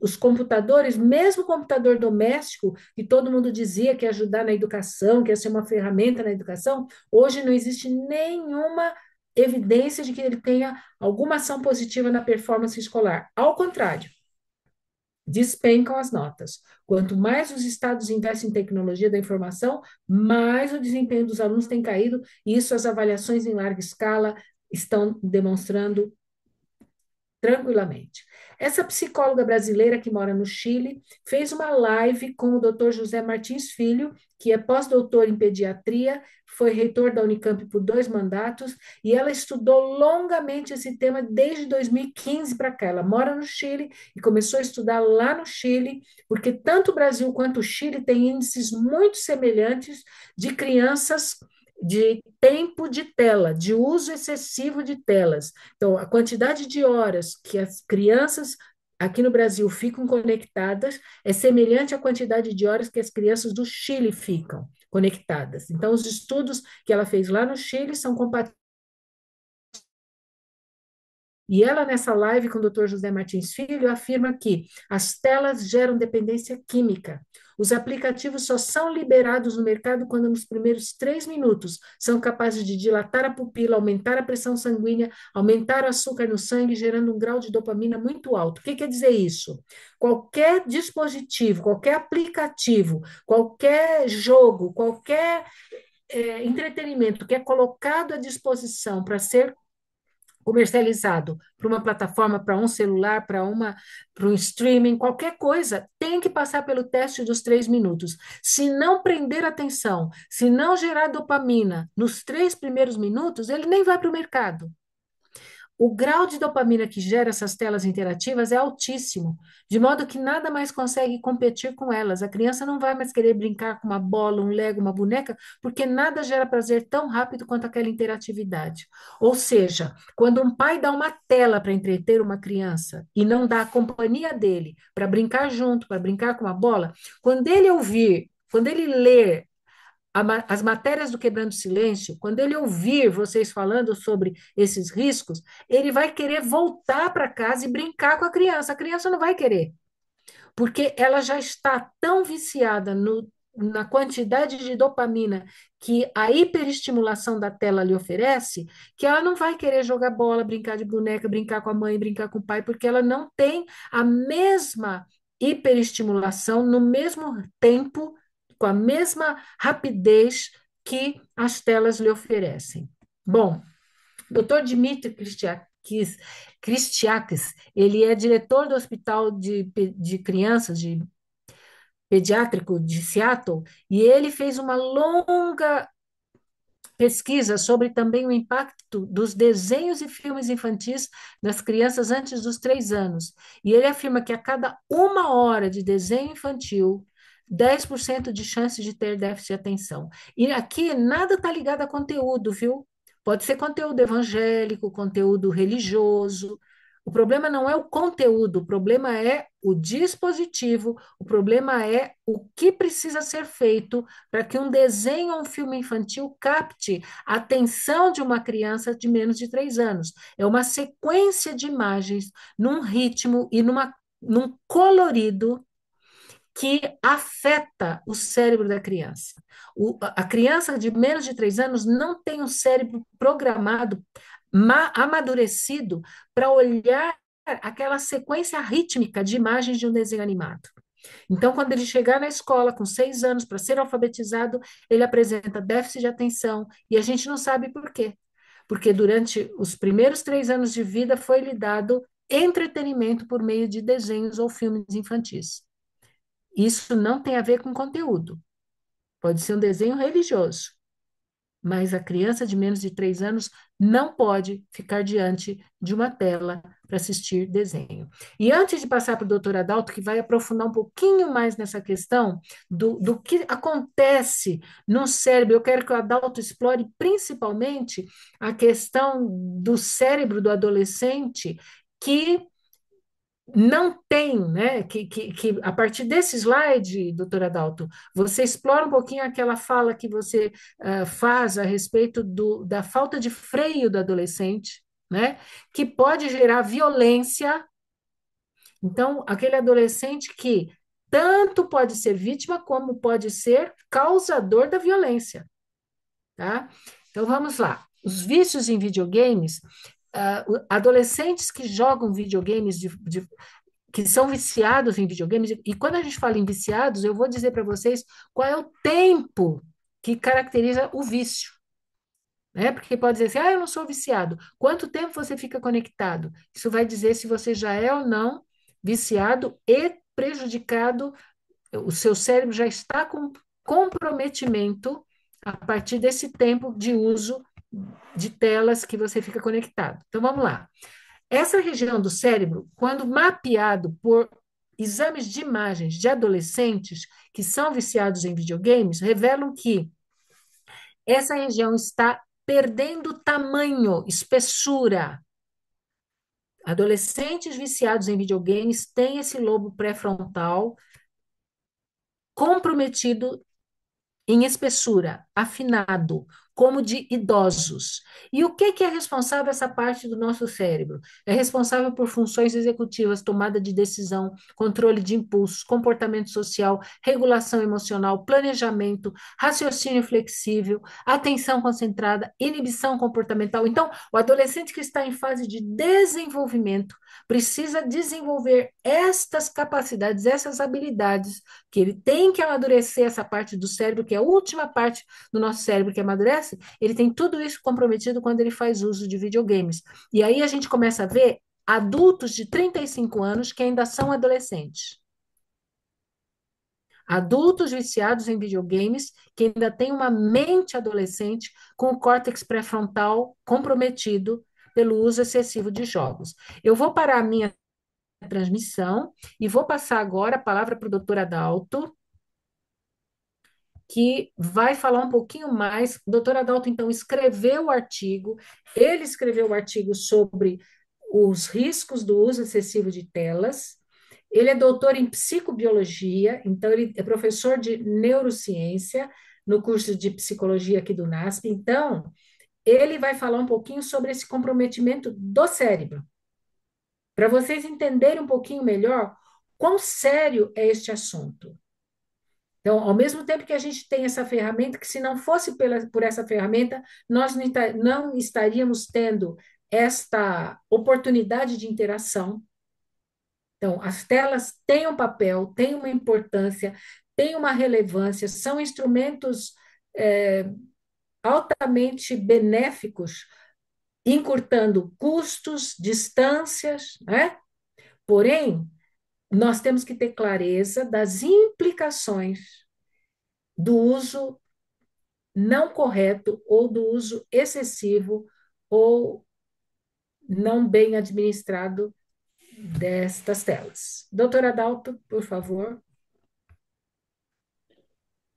os computadores, mesmo o computador doméstico, que todo mundo dizia que ia ajudar na educação, que ia ser uma ferramenta na educação, hoje não existe nenhuma evidência de que ele tenha alguma ação positiva na performance escolar. Ao contrário, despencam as notas. Quanto mais os estados investem em tecnologia da informação, mais o desempenho dos alunos tem caído, e isso as avaliações em larga escala estão demonstrando tranquilamente. Essa psicóloga brasileira que mora no Chile fez uma live com o Dr. José Martins Filho, que é pós-doutor em pediatria, foi reitor da Unicamp por 2 mandatos, e ela estudou longamente esse tema desde 2015 para cá. Ela mora no Chile e começou a estudar lá no Chile, porque tanto o Brasil quanto o Chile têm índices muito semelhantes de crianças de tempo de tela, de uso excessivo de telas. Então, a quantidade de horas que as crianças aqui no Brasil ficam conectadas é semelhante à quantidade de horas que as crianças do Chile ficam conectadas. Então, os estudos que ela fez lá no Chile são compatíveis. E ela, nessa live com o Dr. José Martins Filho, afirma que as telas geram dependência química. Os aplicativos só são liberados no mercado quando, nos primeiros 3 minutos, são capazes de dilatar a pupila, aumentar a pressão sanguínea, aumentar o açúcar no sangue, gerando um grau de dopamina muito alto. O que quer dizer isso? Qualquer dispositivo, qualquer aplicativo, qualquer jogo, qualquer entretenimento que é colocado à disposição para ser comercializado para uma plataforma, para um celular, para um streaming, qualquer coisa, tem que passar pelo teste dos 3 minutos. Se não prender atenção, se não gerar dopamina nos 3 primeiros minutos, ele nem vai para o mercado. O grau de dopamina que gera essas telas interativas é altíssimo, de modo que nada mais consegue competir com elas. A criança não vai mais querer brincar com uma bola, um lego, uma boneca, porque nada gera prazer tão rápido quanto aquela interatividade. Ou seja, quando um pai dá uma tela para entreter uma criança e não dá a companhia dele para brincar junto, para brincar com uma bola, quando ele ouvir, quando ele ler as matérias do Quebrando Silêncio, quando ele ouvir vocês falando sobre esses riscos, ele vai querer voltar para casa e brincar com a criança. A criança não vai querer, porque ela já está tão viciada na quantidade de dopamina que a hiperestimulação da tela lhe oferece, que ela não vai querer jogar bola, brincar de boneca, brincar com a mãe, brincar com o pai, porque ela não tem a mesma hiperestimulação no mesmo tempo, com a mesma rapidez que as telas lhe oferecem. Bom, Dr. Dmitry Kristiakis, ele é diretor do Hospital de Crianças Pediátrico de Seattle, e ele fez uma longa pesquisa sobre também o impacto dos desenhos e filmes infantis nas crianças antes dos 3 anos. E ele afirma que a cada 1 hora de desenho infantil, 10% de chance de ter déficit de atenção. E aqui nada está ligado a conteúdo, viu? Pode ser conteúdo evangélico, conteúdo religioso. O problema não é o conteúdo, o problema é o dispositivo, o problema é o que precisa ser feito para que um desenho ou um filme infantil capte a atenção de uma criança de menos de 3 anos. É uma sequência de imagens num ritmo e num colorido que afeta o cérebro da criança. A criança de menos de 3 anos não tem um cérebro programado, amadurecido, para olhar aquela sequência rítmica de imagens de um desenho animado. Então, quando ele chegar na escola com 6 anos para ser alfabetizado, ele apresenta déficit de atenção e a gente não sabe por quê. Porque durante os primeiros 3 anos de vida foi lhe dado entretenimento por meio de desenhos ou filmes infantis. Isso não tem a ver com conteúdo. Pode ser um desenho religioso, mas a criança de menos de 3 anos não pode ficar diante de uma tela para assistir desenho. E antes de passar para o doutor Adalto, que vai aprofundar um pouquinho mais nessa questão do que acontece no cérebro, eu quero que o Adalto explore principalmente a questão do cérebro do adolescente que não tem, né? Que a partir desse slide, doutora Adalto, você explora um pouquinho aquela fala que você faz a respeito da falta de freio do adolescente, né? Que pode gerar violência. Então, aquele adolescente que tanto pode ser vítima como pode ser causador da violência, tá? Então, vamos lá. Os vícios em videogames, adolescentes que jogam videogames que são viciados em videogames. E quando a gente fala em viciados, eu vou dizer para vocês qual é o tempo que caracteriza o vício, né? Porque pode dizer assim, ah, eu não sou viciado. Quanto tempo você fica conectado? Isso vai dizer se você já é ou não viciado e prejudicado, o seu cérebro já está com comprometimento a partir desse tempo de uso de telas que você fica conectado. Então vamos lá. Essa região do cérebro, quando mapeado por exames de imagens de adolescentes que são viciados em videogames, revelam que essa região está perdendo tamanho, espessura. Adolescentes viciados em videogames têm esse lobo pré-frontal comprometido em espessura, afinado, como de idosos. E o que é responsável essa parte do nosso cérebro? É responsável por funções executivas, tomada de decisão, controle de impulsos, comportamento social, regulação emocional, planejamento, raciocínio flexível, atenção concentrada, inibição comportamental. Então, o adolescente que está em fase de desenvolvimento precisa desenvolver estas capacidades, essas habilidades que ele tem que amadurecer essa parte do cérebro, que é a última parte do nosso cérebro que amadurece, ele tem tudo isso comprometido quando ele faz uso de videogames. E aí a gente começa a ver adultos de 35 anos que ainda são adolescentes. Adultos viciados em videogames que ainda têm uma mente adolescente com o córtex pré-frontal comprometido pelo uso excessivo de jogos. Eu vou parar a minha transmissão e vou passar agora a palavra para o doutor Adalto, que vai falar um pouquinho mais. O doutor Adalto, então, escreveu o artigo, ele escreveu o artigo sobre os riscos do uso excessivo de telas. Ele é doutor em psicobiologia, então ele é professor de neurociência no curso de psicologia aqui do NASP. Então, ele vai falar um pouquinho sobre esse comprometimento do cérebro, para vocês entenderem um pouquinho melhor quão sério é este assunto. Então, ao mesmo tempo que a gente tem essa ferramenta, que se não fosse por essa ferramenta, nós não estaríamos tendo esta oportunidade de interação. Então, as telas têm um papel, têm uma importância, têm uma relevância, são instrumentos altamente benéficos, encurtando custos, distâncias, né? Porém, nós temos que ter clareza das implicações do uso não correto ou do uso excessivo ou não bem administrado destas telas. Doutora Adalto, por favor.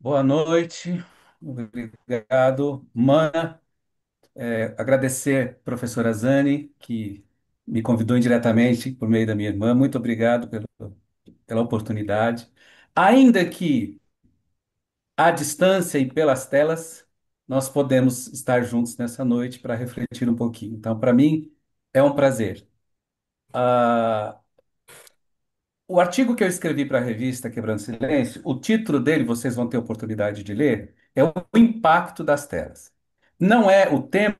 Boa noite, obrigado. Mana, agradecer a professora Zani, que me convidou indiretamente por meio da minha irmã. Muito obrigado pela oportunidade. Ainda que à distância e pelas telas, nós podemos estar juntos nessa noite para refletir um pouquinho. Então, para mim, é um prazer. Ah, o artigo que eu escrevi para a revista Quebrando Silêncio, o título dele, vocês vão ter oportunidade de ler, é O Impacto das Telas. Não é o tema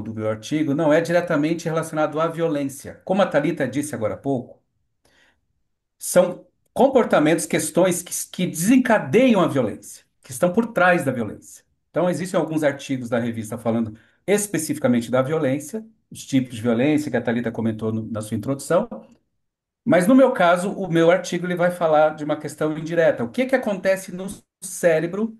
do meu artigo, não é diretamente relacionado à violência. Como a Thalita disse agora há pouco, são comportamentos, questões que desencadeiam a violência, que estão por trás da violência. Então, existem alguns artigos da revista falando especificamente da violência, os tipos de violência que a Thalita comentou na sua introdução, mas no meu caso, o meu artigo ele vai falar de uma questão indireta. O que que acontece no cérebro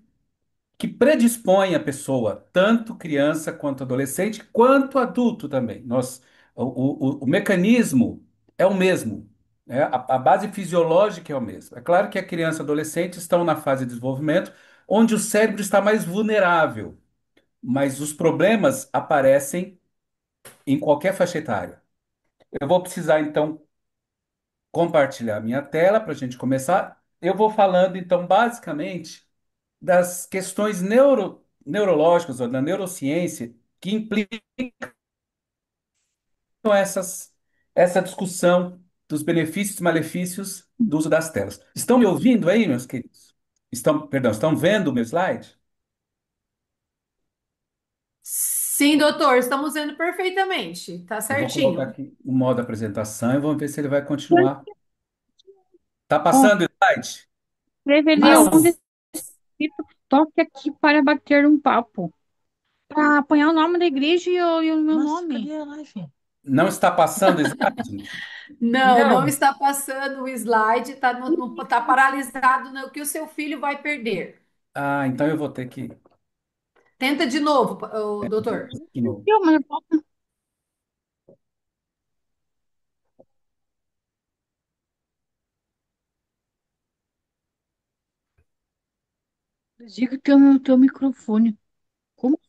que predispõe a pessoa, tanto criança quanto adolescente, quanto adulto também. O mecanismo é o mesmo, né? A base fisiológica é o mesmo. É claro que a criança e adolescente estão na fase de desenvolvimento onde o cérebro está mais vulnerável, mas os problemas aparecem em qualquer faixa etária. Eu vou precisar, então, compartilhar minha tela para a gente começar. Eu vou falando, então, basicamente, das questões neurológicas ou da neurociência que implicam essa discussão dos benefícios e malefícios do uso das telas. Estão me ouvindo aí, meus queridos? Estão vendo o meu slide? Sim, doutor, estamos vendo perfeitamente. Tá Eu vou colocar certinho. aqui o modo apresentação e vamos ver se ele vai continuar. Tá Ó, passando o slide? escreve ali onde Mas, escrito toque aqui para bater um papo. Para apanhar o nome da igreja e o meu nome. Não está passando o slide? não, não Não, está passando o slide, tá, tá paralisado no que o seu filho vai perder. Ah, então eu vou ter que. Tenta de novo, doutor. De novo. Eu, mas eu diga que é o teu microfone. Como?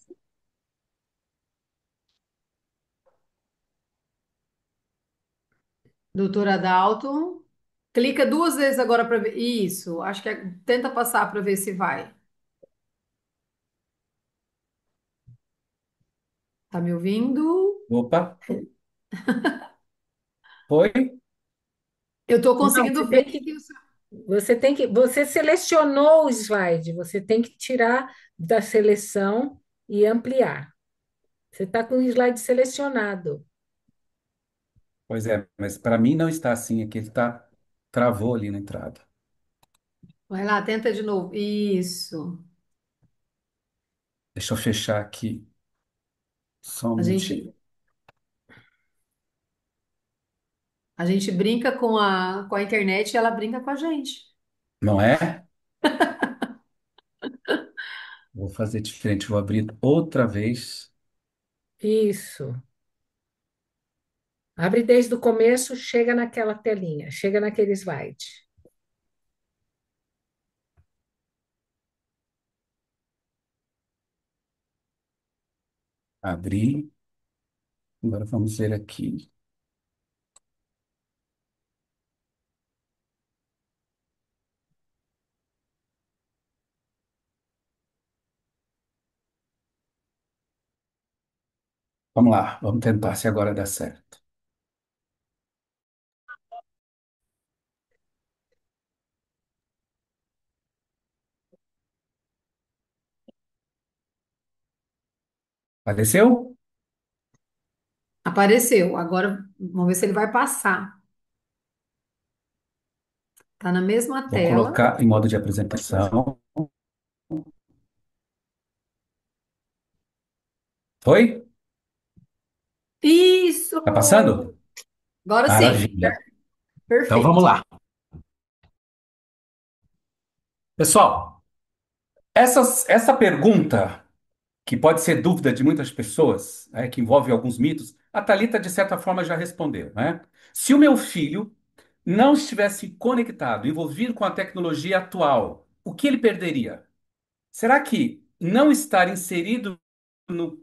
Doutor Adalto. Clica duas vezes agora para ver. Isso, acho que tenta passar para ver se vai. Tá me ouvindo? Opa, foi? Eu tô não, conseguindo ver que você selecionou o slide, você tem que tirar da seleção e ampliar. Você está com o slide selecionado. Pois é, mas para mim não está assim. Aqui ele tá, travou ali na entrada. vai lá, tenta de novo. Isso. Deixa eu fechar aqui. Só um A minutinho. gente a gente brinca com a internet e ela brinca com a gente. Não é? Vou fazer diferente. Vou abrir outra vez. Isso. Abre desde o começo, chega naquela telinha, chega naquele slide. Abrir. Agora vamos ver aqui. Vamos lá, vamos tentar se agora dá certo. Apareceu? Apareceu. Agora vamos ver se ele vai passar. Tá na mesma Vou tela. colocar em modo de apresentação. Foi? Isso! Tá passando? Agora sim. Maravilha. Então vamos Perfeito. lá. Pessoal, essa pergunta, que pode ser dúvida de muitas pessoas, né, que envolve alguns mitos, a Thalita, de certa forma, já respondeu, né? Se o meu filho não estivesse conectado, envolvido com a tecnologia atual, o que ele perderia? Será que não estar inserido no-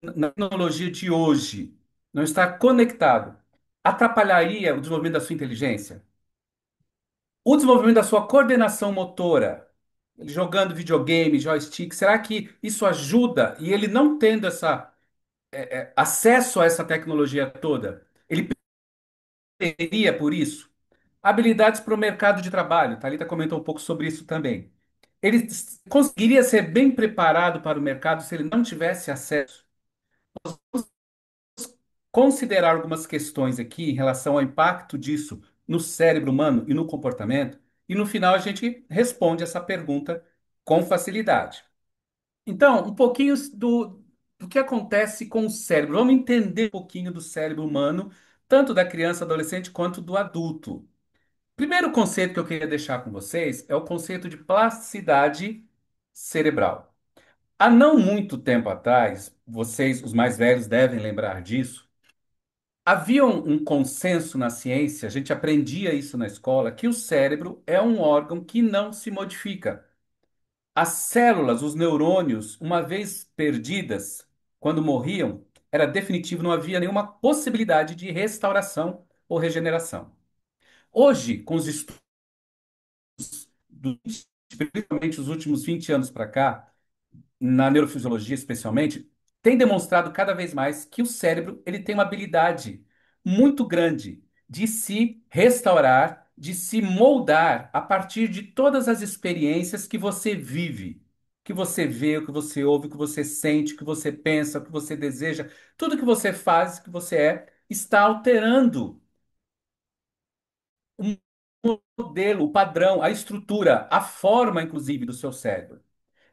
na tecnologia de hoje, não estar conectado, atrapalharia o desenvolvimento da sua inteligência? O desenvolvimento da sua coordenação motora, ele jogando videogame, joystick, será que isso ajuda? E ele não tendo acesso a essa tecnologia toda, ele teria por isso? Habilidades para o mercado de trabalho, Thalita comentou um pouco sobre isso também. Ele conseguiria ser bem preparado para o mercado se ele não tivesse acesso? Considerar algumas questões aqui em relação ao impacto disso no cérebro humano e no comportamento, e no final a gente responde essa pergunta com facilidade. Então, um pouquinho do que acontece com o cérebro. Vamos entender um pouquinho do cérebro humano, tanto da criança, adolescente, quanto do adulto. Primeiro conceito que eu queria deixar com vocês é o conceito de plasticidade cerebral. Há não muito tempo atrás, vocês, os mais velhos, devem lembrar disso. Havia um consenso na ciência, a gente aprendia isso na escola, que o cérebro é um órgão que não se modifica. As células, os neurônios, uma vez perdidas, quando morriam, era definitivo, não havia nenhuma possibilidade de restauração ou regeneração. Hoje, com os estudos, principalmente os últimos 20 anos para cá, na neurofisiologia especialmente, tem demonstrado cada vez mais que o cérebro ele tem uma habilidade muito grande de se restaurar, de se moldar a partir de todas as experiências que você vive. que você vê, o que você ouve, o que você sente, o que você pensa, o que você deseja, tudo que você faz, o que você é, está alterando o modelo, o padrão, a estrutura, a forma, inclusive, do seu cérebro.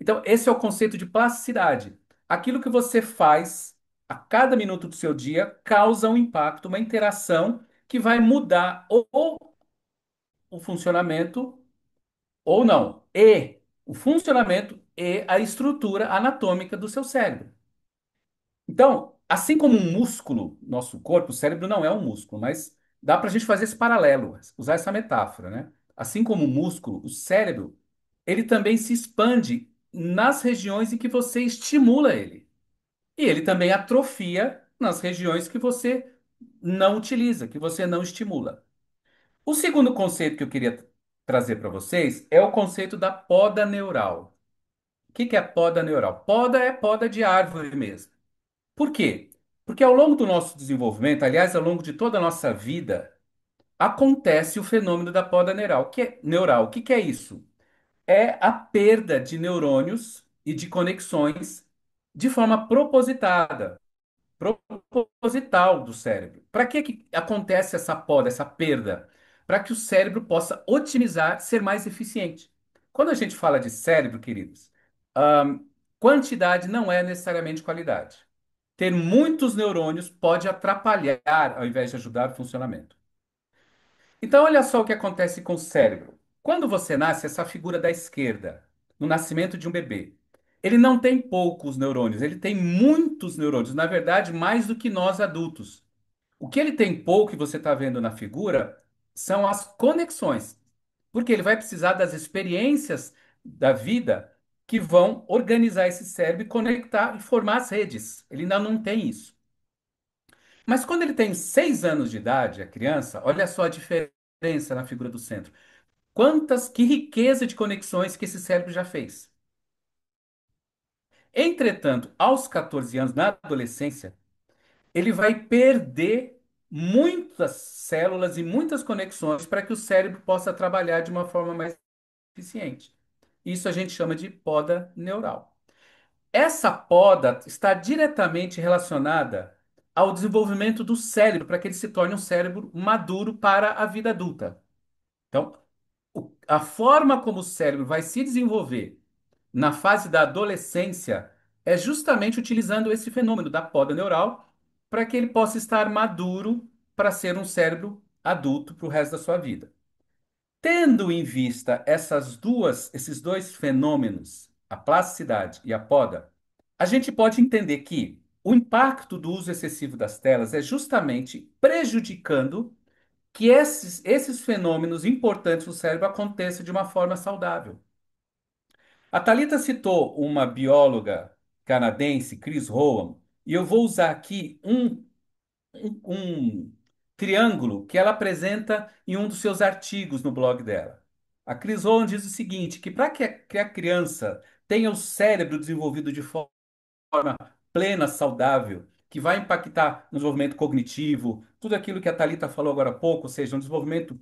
Então, esse é o conceito de plasticidade. Aquilo que você faz a cada minuto do seu dia causa um impacto, uma interação que vai mudar ou o funcionamento ou não, e o funcionamento e a estrutura anatômica do seu cérebro. Então, assim como um músculo, nosso corpo, o cérebro não é um músculo, mas dá para a gente fazer esse paralelo, usar essa metáfora, né? Assim como o músculo, o cérebro, ele também se expande nas regiões em que você estimula ele. E ele também atrofia nas regiões que você não utiliza, que você não estimula. O segundo conceito que eu queria trazer para vocês é o conceito da poda neural. O que que é poda neural? Poda é poda de árvore mesmo. Por quê? Porque ao longo do nosso desenvolvimento, aliás, ao longo de toda a nossa vida, acontece o fenômeno da poda neural. O que que é isso? É a perda de neurônios e de conexões de forma proposital do cérebro. Para que acontece essa poda, essa perda? Para que o cérebro possa otimizar, ser mais eficiente. Quando a gente fala de cérebro, queridos, ahn, quantidade não é necessariamente qualidade. Ter muitos neurônios pode atrapalhar ao invés de ajudar o funcionamento. Então, olha só o que acontece com o cérebro. Quando você nasce, essa figura da esquerda, no nascimento de um bebê, ele não tem poucos neurônios, ele tem muitos neurônios, na verdade, mais do que nós adultos. O que ele tem pouco, que você está vendo na figura, são as conexões, porque ele vai precisar das experiências da vida que vão organizar esse cérebro e conectar e formar as redes. Ele ainda não tem isso. Mas quando ele tem 6 anos de idade, a criança, olha só a diferença na figura do centro. Que riqueza de conexões que esse cérebro já fez. Entretanto, aos 14 anos, na adolescência, ele vai perder muitas células e muitas conexões para que o cérebro possa trabalhar de uma forma mais eficiente. Isso a gente chama de poda neural. Essa poda está diretamente relacionada ao desenvolvimento do cérebro, para que ele se torne um cérebro maduro para a vida adulta. Então, a forma como o cérebro vai se desenvolver na fase da adolescência é justamente utilizando esse fenômeno da poda neural para que ele possa estar maduro para ser um cérebro adulto para o resto da sua vida. Tendo em vista esses dois fenômenos, a plasticidade e a poda, a gente pode entender que o impacto do uso excessivo das telas é justamente prejudicando que esses fenômenos importantes no cérebro aconteçam de uma forma saudável. A Thalita citou uma bióloga canadense, Chris Rowan, e eu vou usar aqui um triângulo que ela apresenta em um dos seus artigos no blog dela. A Chris Owen diz o seguinte, que para que a criança tenha o cérebro desenvolvido de forma plena, saudável, que vai impactar no desenvolvimento cognitivo, tudo aquilo que a Thalita falou agora há pouco, ou seja, um desenvolvimento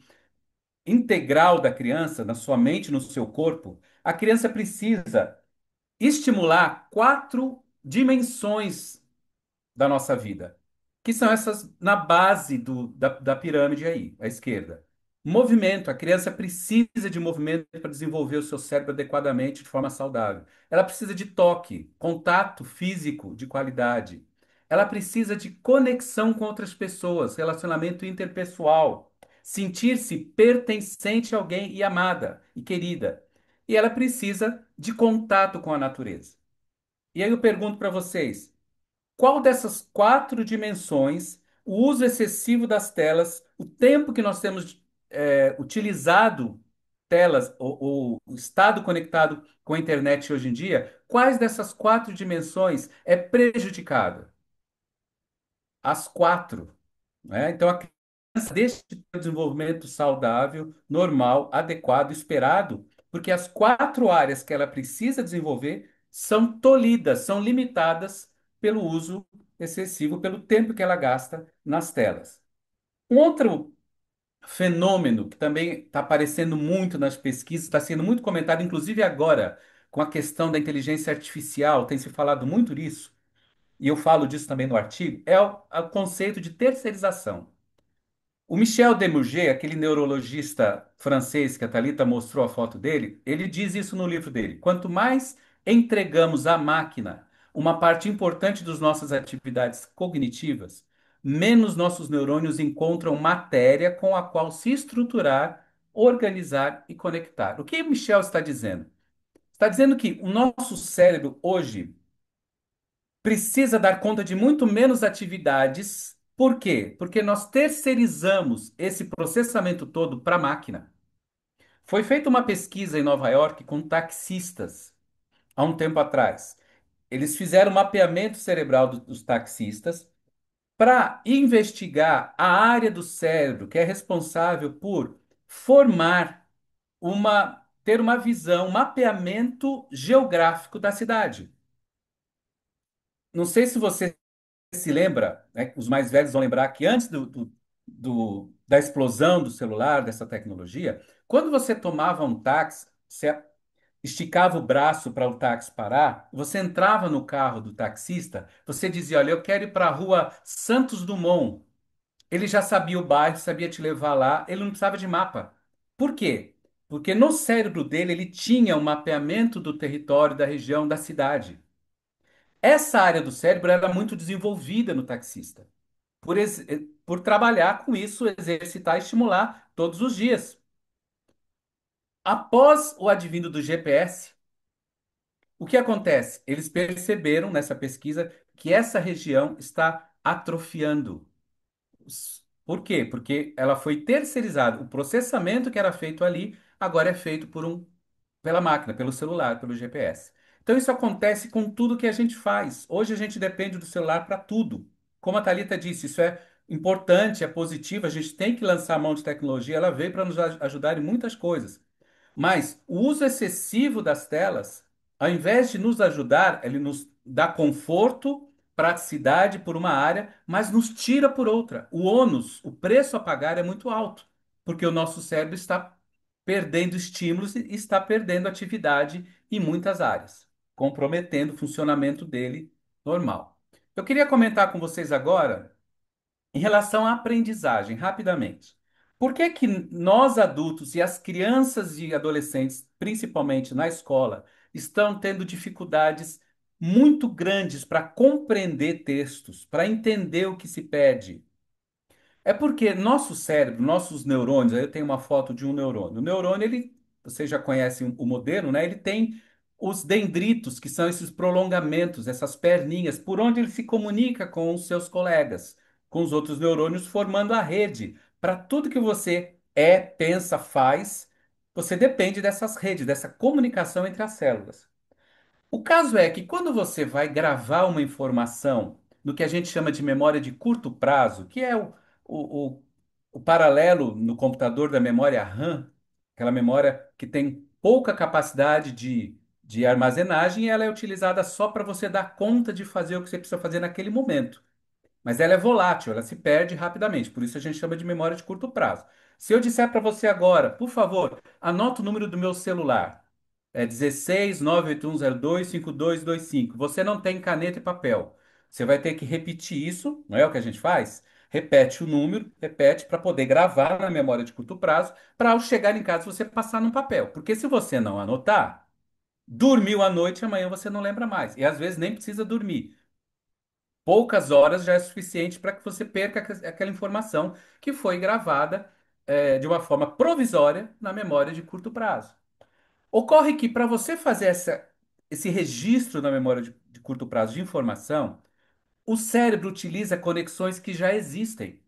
integral da criança, na sua mente, no seu corpo, a criança precisa estimular 4 dimensões da nossa vida, que são essas na base da pirâmide aí, à esquerda. Movimento, a criança precisa de movimento para desenvolver o seu cérebro adequadamente de forma saudável. Ela precisa de toque, contato físico de qualidade. Ela precisa de conexão com outras pessoas, relacionamento interpessoal, sentir-se pertencente a alguém e amada e querida. E ela precisa de contato com a natureza. E aí eu pergunto para vocês, qual dessas 4 dimensões, o uso excessivo das telas, o tempo que nós temos utilizado telas, o estado conectado com a internet hoje em dia, quais dessas 4 dimensões é prejudicado? As 4, né? Então a criança deixa de ter o desenvolvimento saudável, normal, adequado, esperado, porque as 4 áreas que ela precisa desenvolver são tolhidas, são limitadas pelo uso excessivo, pelo tempo que ela gasta nas telas. Um outro fenômeno que também está aparecendo muito nas pesquisas, está sendo muito comentado, inclusive agora, com a questão da inteligência artificial, tem se falado muito nisso, e eu falo disso também no artigo, é o conceito de terceirização. O Michel Demurger, aquele neurologista francês que a Thalita mostrou a foto dele, ele diz isso no livro dele. Quanto mais entregamos à máquina uma parte importante das nossas atividades cognitivas, menos nossos neurônios encontram matéria com a qual se estruturar, organizar e conectar. O que o Michel está dizendo? Está dizendo que o nosso cérebro hoje precisa dar conta de muito menos atividades. Por quê? Porque nós terceirizamos esse processamento todo para a máquina. Foi feita uma pesquisa em Nova York com taxistas há um tempo atrás. Eles fizeram um mapeamento cerebral dos taxistas para investigar a área do cérebro que é responsável por formar ter uma visão, um mapeamento geográfico da cidade. Não sei se você se lembra, né, os mais velhos vão lembrar que antes da explosão do celular, dessa tecnologia, quando você tomava um táxi, você esticava o braço para o táxi parar, você entrava no carro do taxista, você dizia, olha, eu quero ir para a rua Santos Dumont. Ele já sabia o bairro, sabia te levar lá, ele não precisava de mapa. Por quê? Porque no cérebro dele ele tinha um mapeamento do território, da região, da cidade. Essa área do cérebro era muito desenvolvida no taxista, por trabalhar com isso, exercitar e estimular todos os dias. Após o advindo do GPS, o que acontece? Eles perceberam nessa pesquisa que essa região está atrofiando. Por quê? Porque ela foi terceirizada. O processamento que era feito ali agora é feito pela máquina, pelo celular, pelo GPS. Então isso acontece com tudo que a gente faz. Hoje a gente depende do celular para tudo. Como a Thalita disse, isso é importante, é positivo, a gente tem que lançar a mão de tecnologia, ela veio para nos ajudar em muitas coisas. Mas o uso excessivo das telas, ao invés de nos ajudar, ele nos dá conforto, praticidade por uma área, mas nos tira por outra. O ônus, o preço a pagar é muito alto, porque o nosso cérebro está perdendo estímulos e está perdendo atividade em muitas áreas, comprometendo o funcionamento dele normal. Eu queria comentar com vocês agora em relação à aprendizagem, rapidamente. Por que que nós adultos e as crianças e adolescentes, principalmente na escola, estão tendo dificuldades muito grandes para compreender textos, para entender o que se pede? É porque nosso cérebro, nossos neurônios, aí eu tenho uma foto de um neurônio. O neurônio, ele, vocês já conhecem o modelo, né? Ele tem os dendritos, que são esses prolongamentos, essas perninhas, por onde ele se comunica com os seus colegas, com os outros neurônios, formando a rede. Para tudo que você pensa, faz, você depende dessas redes, dessa comunicação entre as células. O caso é que quando você vai gravar uma informação no que a gente chama de memória de curto prazo, que é o, o, o paralelo no computador da memória RAM, aquela memória que tem pouca capacidade de armazenagem, e ela é utilizada só para você dar conta de fazer o que você precisa fazer naquele momento. Mas ela é volátil, ela se perde rapidamente, por isso a gente chama de memória de curto prazo. Se eu disser para você agora, por favor, anota o número do meu celular. É 16 981025225. Você não tem caneta e papel. Você vai ter que repetir isso, não é o que a gente faz? Repete o número, repete para poder gravar na memória de curto prazo, para ao chegar em casa você passar no papel. Porque se você não anotar, dormiu à noite, amanhã você não lembra mais. E às vezes nem precisa dormir. Poucas horas já é suficiente para que você perca aquela informação que foi gravada, de uma forma provisória na memória de curto prazo. Ocorre que para você fazer esse registro na memória de curto prazo de informação, o cérebro utiliza conexões que já existem.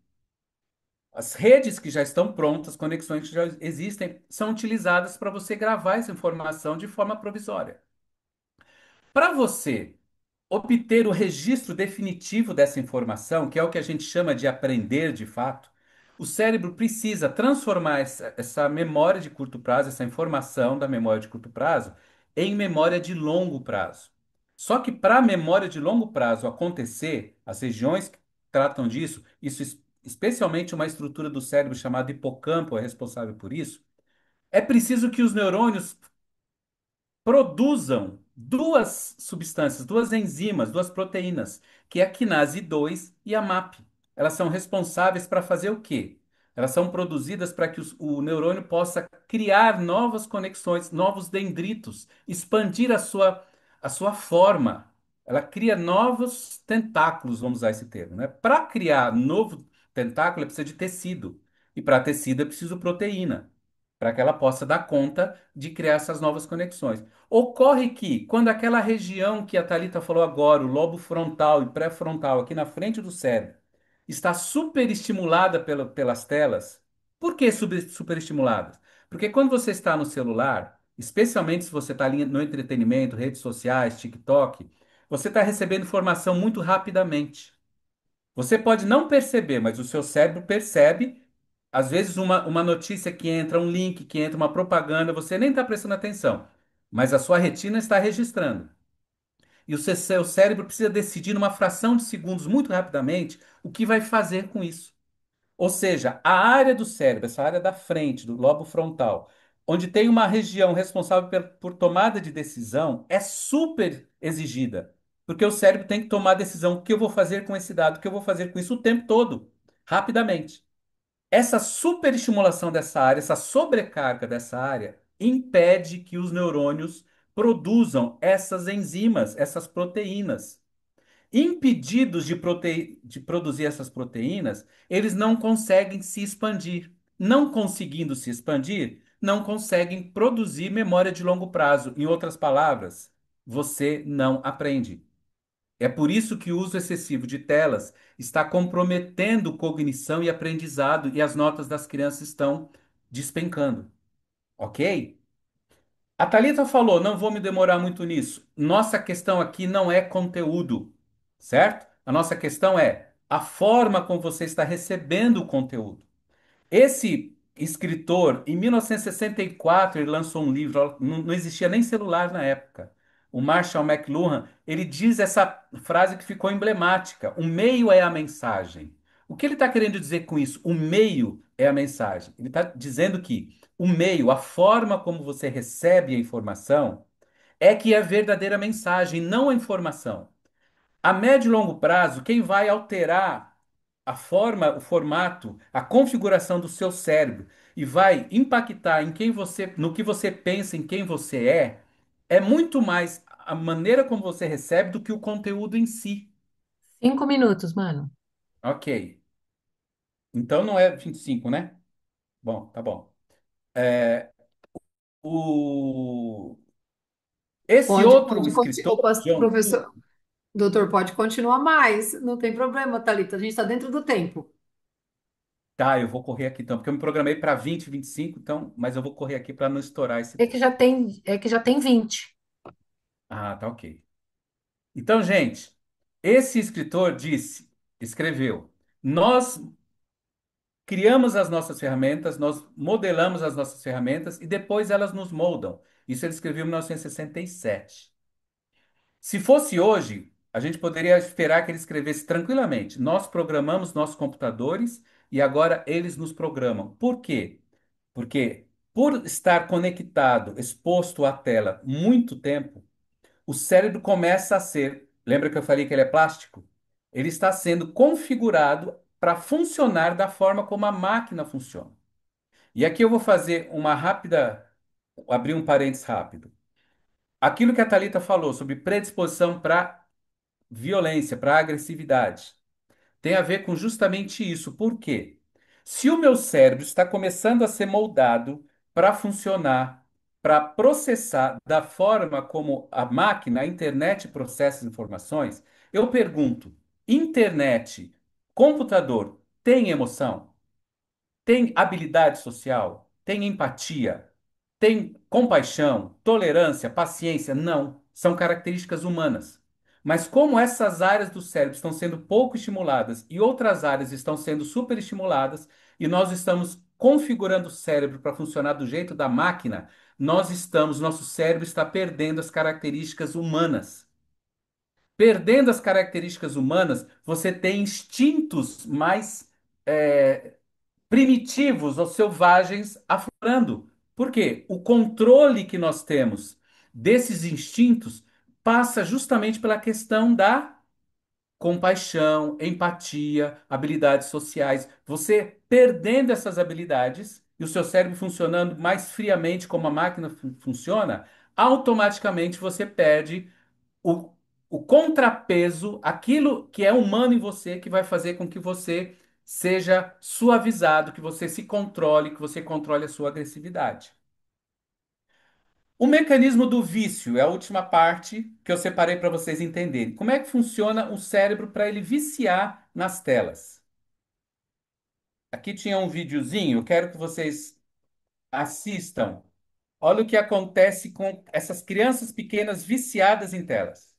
As redes que já estão prontas, conexões que já existem, são utilizadas para você gravar essa informação de forma provisória. Para você obter o registro definitivo dessa informação, que é o que a gente chama de aprender de fato, o cérebro precisa transformar essa memória de curto prazo, essa informação da memória de curto prazo, em memória de longo prazo. Só que para a memória de longo prazo acontecer, as regiões que tratam disso, especialmente uma estrutura do cérebro chamada hipocampo é responsável por isso, é preciso que os neurônios produzam duas substâncias, duas enzimas, duas proteínas, que é a quinase 2 e a MAP. Elas são responsáveis para fazer o quê? Elas são produzidas para que o neurônio possa criar novas conexões, novos dendritos, expandir a sua forma. Ela cria novos tentáculos, vamos usar esse termo, né? Para criar novo tentáculo, é precisa de tecido. E para tecido é preciso proteína, para que ela possa dar conta de criar essas novas conexões. Ocorre que, quando aquela região que a Thalita falou agora, o lobo frontal e pré-frontal, aqui na frente do cérebro, está superestimulada pelas telas. Por que superestimulada? Porque quando você está no celular, especialmente se você está ali no entretenimento, redes sociais, TikTok, você está recebendo informação muito rapidamente. Você pode não perceber, mas o seu cérebro percebe. Às vezes, uma notícia que entra, um link que entra, uma propaganda, você nem está prestando atenção, mas a sua retina está registrando. E o seu cérebro precisa decidir, numa fração de segundos, muito rapidamente, o que vai fazer com isso. Ou seja, a área do cérebro, essa área da frente, do lobo frontal, onde tem uma região responsável por tomada de decisão, é super exigida. Porque o cérebro tem que tomar a decisão: o que eu vou fazer com esse dado, o que eu vou fazer com isso o tempo todo, rapidamente. Essa superestimulação dessa área, essa sobrecarga dessa área, impede que os neurônios produzam essas enzimas, essas proteínas. Impedidos de produzir essas proteínas, eles não conseguem se expandir. Não conseguindo se expandir, não conseguem produzir memória de longo prazo. Em outras palavras, você não aprende. É por isso que o uso excessivo de telas está comprometendo cognição e aprendizado, e as notas das crianças estão despencando. Ok? A Thalita falou, não vou me demorar muito nisso. Nossa questão aqui não é conteúdo, certo? A nossa questão é a forma como você está recebendo o conteúdo. Esse escritor, em 1964, ele lançou um livro, não existia nem celular na época. O Marshall McLuhan, ele diz essa frase que ficou emblemática: o meio é a mensagem. O que ele está querendo dizer com isso? O meio é a mensagem. Ele está dizendo que o meio, a forma como você recebe a informação, é que é a verdadeira mensagem, não a informação. A médio e longo prazo, quem vai alterar a forma, o formato, a configuração do seu cérebro e vai impactar em quem você, no que você pensa, em quem você é muito mais a maneira como você recebe do que o conteúdo em si. 5 minutos, mano. Ok. Então não é 25, né? Bom, tá bom. O... Esse Pode, outro pode, escritor, o John professor, doutor, pode continuar mais, não tem problema, Thalita, a gente está dentro do tempo. tá, eu vou correr aqui então, porque eu me programei para 20, 25, então, mas eu vou correr aqui para não estourar esse É que tempo. já tem, é que já tem 20. Ah, tá ok. Então, gente, esse escritor escreveu: nós criamos as nossas ferramentas, nós modelamos as nossas ferramentas e depois elas nos moldam. Isso ele escreveu em 1967. Se fosse hoje, a gente poderia esperar que ele escrevesse tranquilamente: nós programamos nossos computadores e agora eles nos programam. Por quê? Porque por estar conectado, exposto à tela muito tempo, o cérebro começa a ser, lembra que eu falei que ele é plástico? Ele está sendo configurado para funcionar da forma como a máquina funciona. E aqui eu vou fazer uma rápida, abrir um parênteses rápido. Aquilo que a Thalita falou sobre predisposição para violência, para agressividade, tem a ver com justamente isso. Por quê? Se o meu cérebro está começando a ser moldado para funcionar, para processar da forma como a máquina, a internet processa informações, eu pergunto: internet, computador, tem emoção? Tem habilidade social? Tem empatia? Tem compaixão, tolerância, paciência? Não. São características humanas. Mas como essas áreas do cérebro estão sendo pouco estimuladas e outras áreas estão sendo superestimuladas, e nós estamos configurando o cérebro para funcionar do jeito da máquina, nosso cérebro está perdendo as características humanas. Perdendo as características humanas, você tem instintos mais eh, primitivos ou selvagens aflorando. Por quê? O controle que nós temos desses instintos passa justamente pela questão da compaixão, empatia, habilidades sociais. Você perdendo essas habilidades e o seu cérebro funcionando mais friamente como a máquina funciona, automaticamente você perde o, o contrapeso, aquilo que é humano em você, que vai fazer com que você seja suavizado, que você se controle, que você controle a sua agressividade. O mecanismo do vício é a última parte que eu separei para vocês entenderem. Como é que funciona o cérebro para ele viciar nas telas? Aqui tinha um videozinho, eu quero que vocês assistam. Olha o que acontece com essas crianças pequenas viciadas em telas.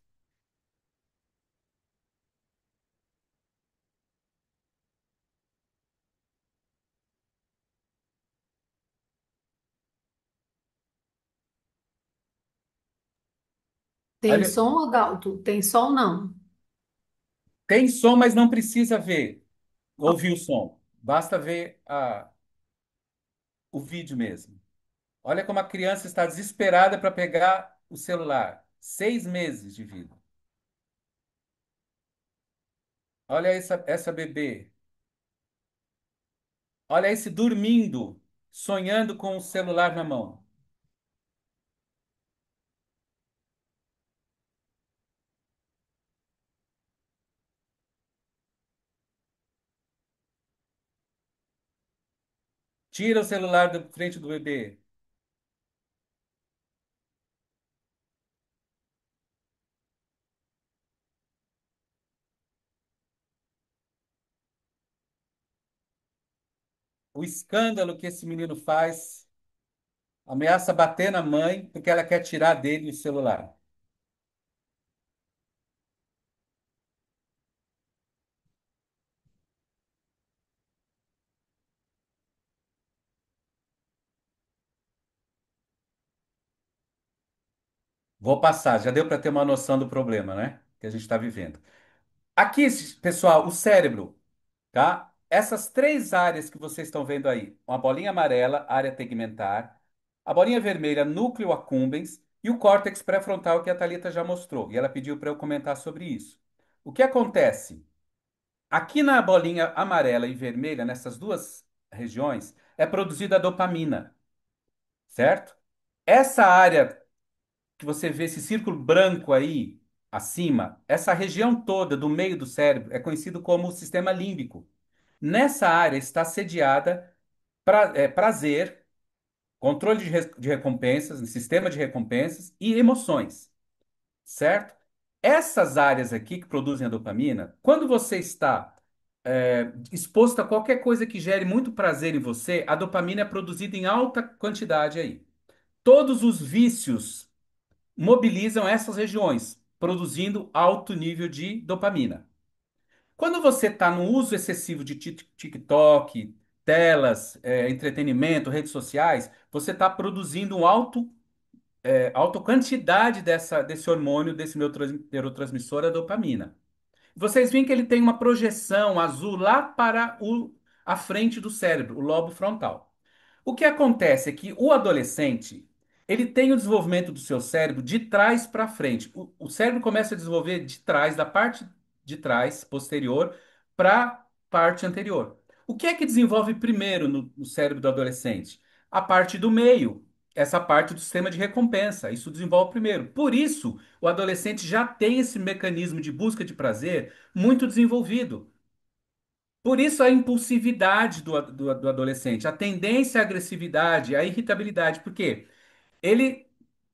Tem Olha, som, Adalto? Tem som, não? tem som, mas não precisa ver, ouvir o som. Basta ver o vídeo mesmo. Olha como a criança está desesperada para pegar o celular. 6 meses de vida. Olha essa bebê. Olha esse dormindo, sonhando com o celular na mão. Tira o celular da frente do bebê. O escândalo que esse menino faz, ameaça bater na mãe porque ela quer tirar dele o celular. Vou passar, já deu para ter uma noção do problema, né? Que a gente está vivendo. Aqui, pessoal, o cérebro, tá? Essas três áreas que vocês estão vendo aí, uma bolinha amarela, área tegmentar, a bolinha vermelha, núcleo accumbens, e o córtex pré-frontal que a Thalita já mostrou. E ela pediu para eu comentar sobre isso. O que acontece? Aqui na bolinha amarela e vermelha, nessas duas regiões, é produzida a dopamina, certo? Essa área que você vê, esse círculo branco aí, acima, essa região toda do meio do cérebro é conhecido como sistema límbico. Nessa área está sediada prazer, controle de recompensas, sistema de recompensas e emoções, certo? Essas áreas aqui que produzem a dopamina, quando você está exposto a qualquer coisa que gere muito prazer em você, a dopamina é produzida em alta quantidade aí. Todos os vícios mobilizam essas regiões, produzindo alto nível de dopamina. Quando você está no uso excessivo de TikTok, telas, entretenimento, redes sociais, você está produzindo um alta quantidade desse hormônio, desse neurotransmissor, a dopamina. Vocês veem que ele tem uma projeção azul lá para a frente do cérebro, o lobo frontal. O que acontece é que o adolescente, ele tem o desenvolvimento do seu cérebro de trás para frente. O cérebro começa a desenvolver de trás, da parte de trás, posterior, para a parte anterior. O que é que desenvolve primeiro no cérebro do adolescente? A parte do meio, essa parte do sistema de recompensa. Isso desenvolve primeiro. Por isso, o adolescente já tem esse mecanismo de busca de prazer muito desenvolvido. Por isso a impulsividade do adolescente, a tendência à agressividade, à irritabilidade, porque ele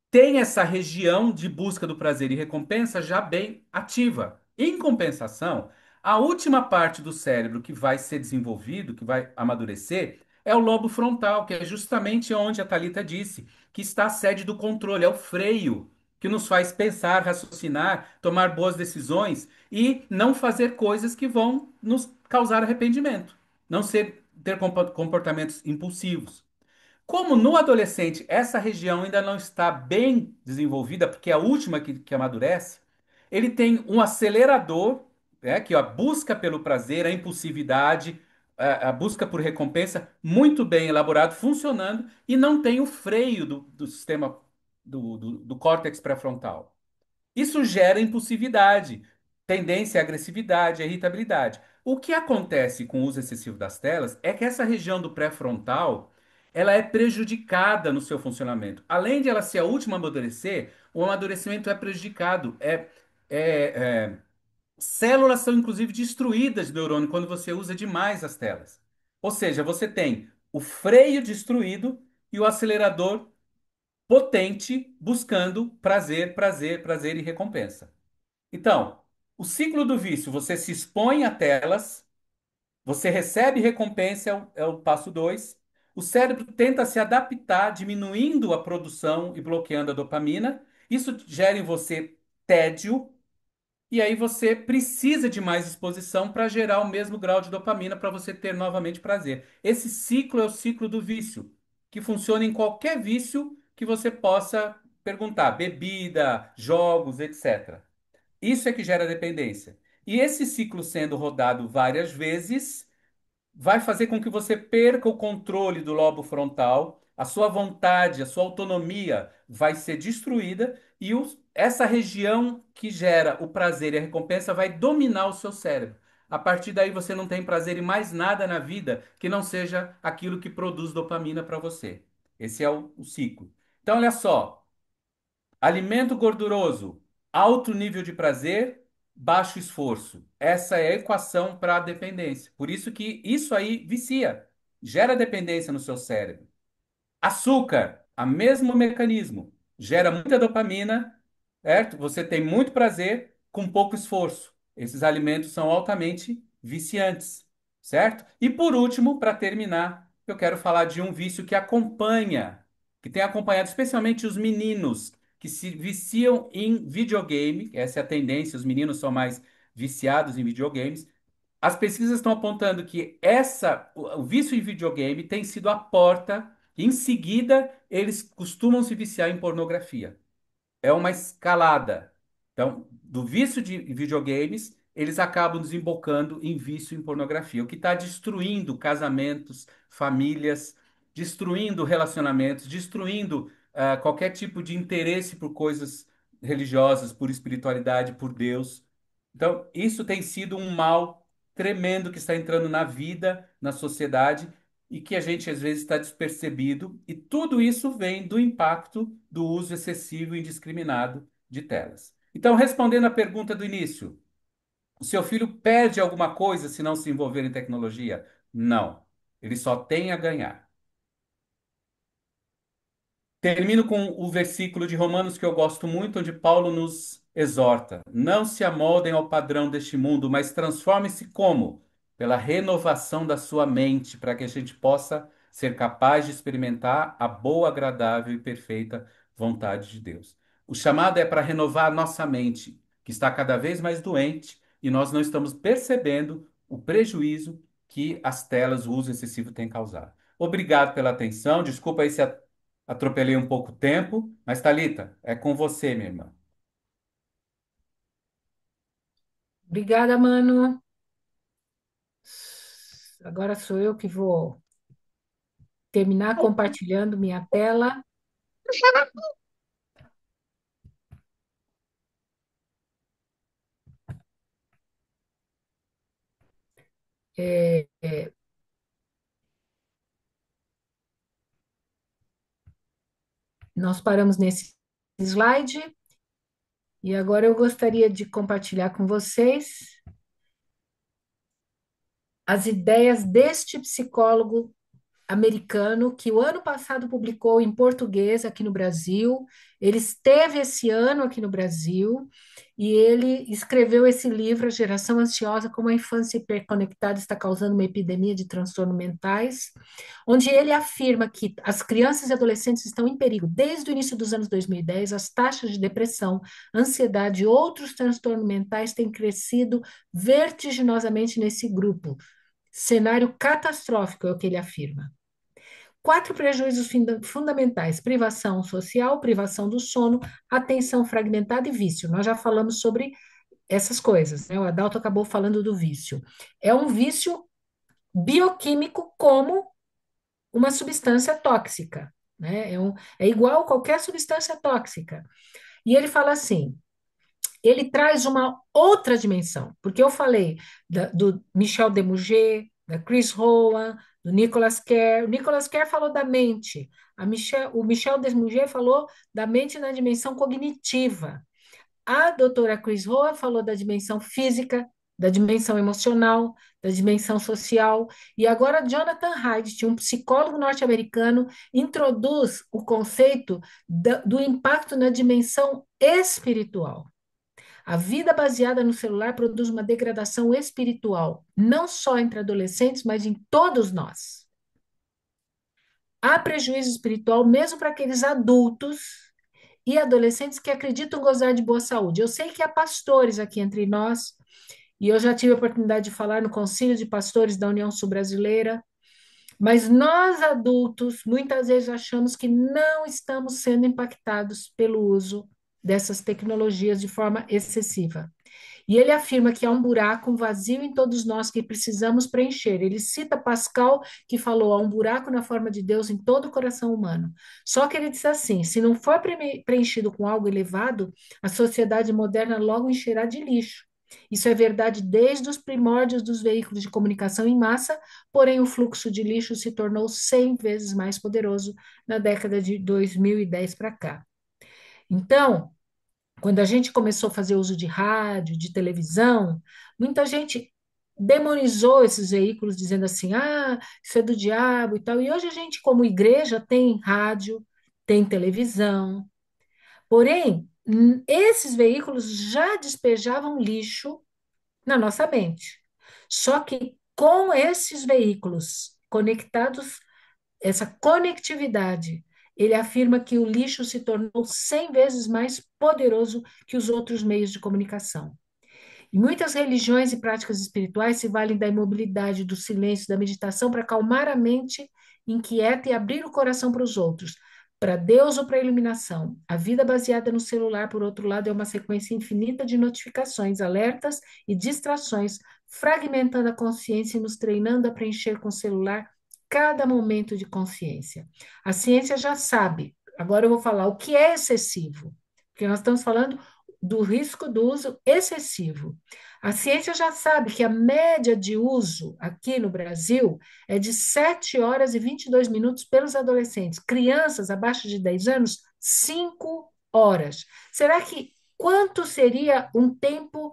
tem essa região de busca do prazer e recompensa já bem ativa. Em compensação, a última parte do cérebro que vai ser desenvolvido, que vai amadurecer, é o lobo frontal, que é justamente onde a Thalita disse que está a sede do controle, é o freio que nos faz pensar, raciocinar, tomar boas decisões e não fazer coisas que vão nos causar arrependimento, não ter comportamentos impulsivos. Como no adolescente essa região ainda não está bem desenvolvida, porque é a última que amadurece, ele tem um acelerador, que é a busca pelo prazer, a impulsividade, a busca por recompensa, muito bem elaborado, funcionando, e não tem o freio do sistema. do córtex pré-frontal. Isso gera impulsividade, tendência à agressividade, à irritabilidade. O que acontece com o uso excessivo das telas é que essa região do pré-frontal, ela é prejudicada no seu funcionamento. Além de ela ser a última a amadurecer, o amadurecimento é prejudicado. Células são inclusive destruídas de neurônio quando você usa demais as telas. Ou seja, você tem o freio destruído e o acelerador potente buscando prazer, prazer, prazer e recompensa. Então, o ciclo do vício, você se expõe a telas, você recebe recompensa, é o passo 2. O cérebro tenta se adaptar, diminuindo a produção e bloqueando a dopamina. Isso gera em você tédio, e aí você precisa de mais exposição para gerar o mesmo grau de dopamina para você ter novamente prazer. Esse ciclo é o ciclo do vício, que funciona em qualquer vício que você possa perguntar, bebida, jogos, etc. Isso é que gera dependência. E esse ciclo sendo rodado várias vezes vai fazer com que você perca o controle do lobo frontal, a sua vontade, a sua autonomia vai ser destruída e essa região que gera o prazer e a recompensa vai dominar o seu cérebro. A partir daí você não tem prazer em mais nada na vida que não seja aquilo que produz dopamina para você. Esse é o ciclo. Então, olha só. Alimento gorduroso, alto nível de prazer, baixo esforço. Essa é a equação para a dependência. Por isso que isso aí vicia, gera dependência no seu cérebro. Açúcar, a mesmo mecanismo. Gera muita dopamina, certo? Você tem muito prazer com pouco esforço. Esses alimentos são altamente viciantes, certo? E por último, para terminar, eu quero falar de um vício que acompanha, que tem acompanhado especialmente os meninos que se viciam em videogame. Essa é a tendência, os meninos são mais viciados em videogames. As pesquisas estão apontando que o vício em videogame tem sido a porta. Em seguida, eles costumam se viciar em pornografia. É uma escalada. Então, do vício de videogames, eles acabam desembocando em vício em pornografia, o que está destruindo casamentos, famílias, destruindo relacionamentos, destruindo qualquer tipo de interesse por coisas religiosas, por espiritualidade, por Deus. Então, isso tem sido um mal tremendo que está entrando na vida, na sociedade, e que a gente às vezes está despercebido, e tudo isso vem do impacto do uso excessivo e indiscriminado de telas. Então, respondendo à pergunta do início, o seu filho perde alguma coisa se não se envolver em tecnologia? Não. Ele só tem a ganhar. Termino com o versículo de Romanos que eu gosto muito, onde Paulo nos exorta: não se amoldem ao padrão deste mundo, mas transformem-se como? Pela renovação da sua mente, para que a gente possa ser capaz de experimentar a boa, agradável e perfeita vontade de Deus. O chamado é para renovar a nossa mente, que está cada vez mais doente, e nós não estamos percebendo o prejuízo que as telas, o uso excessivo tem causado. Obrigado pela atenção. Desculpa aí se atropelei um pouco o tempo, mas Thalita, é com você, minha irmã. Obrigada, mano. Agora sou eu que vou terminar compartilhando minha tela. É, nós paramos nesse slide e agora eu gostaria de compartilhar com vocês as ideias deste psicólogo americano que o ano passado publicou em português aqui no Brasil. Ele esteve esse ano aqui no Brasil e ele escreveu esse livro, A Geração Ansiosa: Como a Infância Hiperconectada Está Causando uma Epidemia de Transtornos Mentais, onde ele afirma que as crianças e adolescentes estão em perigo. Desde o início dos anos 2010, as taxas de depressão, ansiedade e outros transtornos mentais têm crescido vertiginosamente nesse grupo. Cenário catastrófico é o que ele afirma. 4 prejuízos fundamentais: privação social, privação do sono, atenção fragmentada e vício. Nós já falamos sobre essas coisas, né? O Adalto acabou falando do vício. É um vício bioquímico como uma substância tóxica. né? É igual qualquer substância tóxica. E ele fala assim, ele traz uma outra dimensão, porque eu falei do Michel Desmouget, da Chris Rowan, do Nicolas Kerr. O Nicolas Kerr falou da mente, o Michel Desmouget falou da mente na dimensão cognitiva. A doutora Chris Rowan falou da dimensão física, da dimensão emocional, da dimensão social, e agora Jonathan Haidt, um psicólogo norte-americano, introduz o conceito do impacto na dimensão espiritual. A vida baseada no celular produz uma degradação espiritual, não só entre adolescentes, mas em todos nós. Há prejuízo espiritual mesmo para aqueles adultos e adolescentes que acreditam gozar de boa saúde. Eu sei que há pastores aqui entre nós, e eu já tive a oportunidade de falar no Conselho de Pastores da União Sul-Brasileira, mas nós adultos muitas vezes achamos que não estamos sendo impactados pelo uso dessas tecnologias de forma excessiva. E ele afirma que há um buraco, um vazio em todos nós que precisamos preencher. Ele cita Pascal, que falou: há um buraco na forma de Deus em todo o coração humano. Só que ele diz assim: se não for preenchido com algo elevado, a sociedade moderna logo encherá de lixo. Isso é verdade desde os primórdios dos veículos de comunicação em massa, porém o fluxo de lixo se tornou 100 vezes mais poderoso na década de 2010 para cá. Então, quando a gente começou a fazer uso de rádio, de televisão, muita gente demonizou esses veículos, dizendo assim: ah, isso é do diabo e tal. E hoje a gente, como igreja, tem rádio, tem televisão. Porém, esses veículos já despejavam lixo na nossa mente. Só que com esses veículos conectados, essa conectividade, ele afirma que o lixo se tornou 100 vezes mais poderoso que os outros meios de comunicação. E muitas religiões e práticas espirituais se valem da imobilidade, do silêncio, da meditação para acalmar a mente inquieta e abrir o coração para os outros, para Deus ou para a iluminação. A vida baseada no celular, por outro lado, é uma sequência infinita de notificações, alertas e distrações, fragmentando a consciência e nos treinando a preencher com o celular cada momento de consciência. A ciência já sabe. Agora eu vou falar o que é excessivo, porque nós estamos falando do risco do uso excessivo. A ciência já sabe que a média de uso aqui no Brasil é de 7 horas e 22 minutos pelos adolescentes. Crianças abaixo de 10 anos, 5 horas. Será que quanto seria um tempo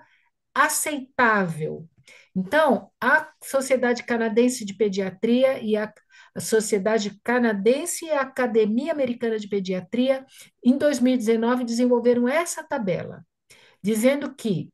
aceitável? Então, a Sociedade Canadense de Pediatria e a Sociedade Canadense e a Academia Americana de Pediatria, em 2019, desenvolveram essa tabela, dizendo que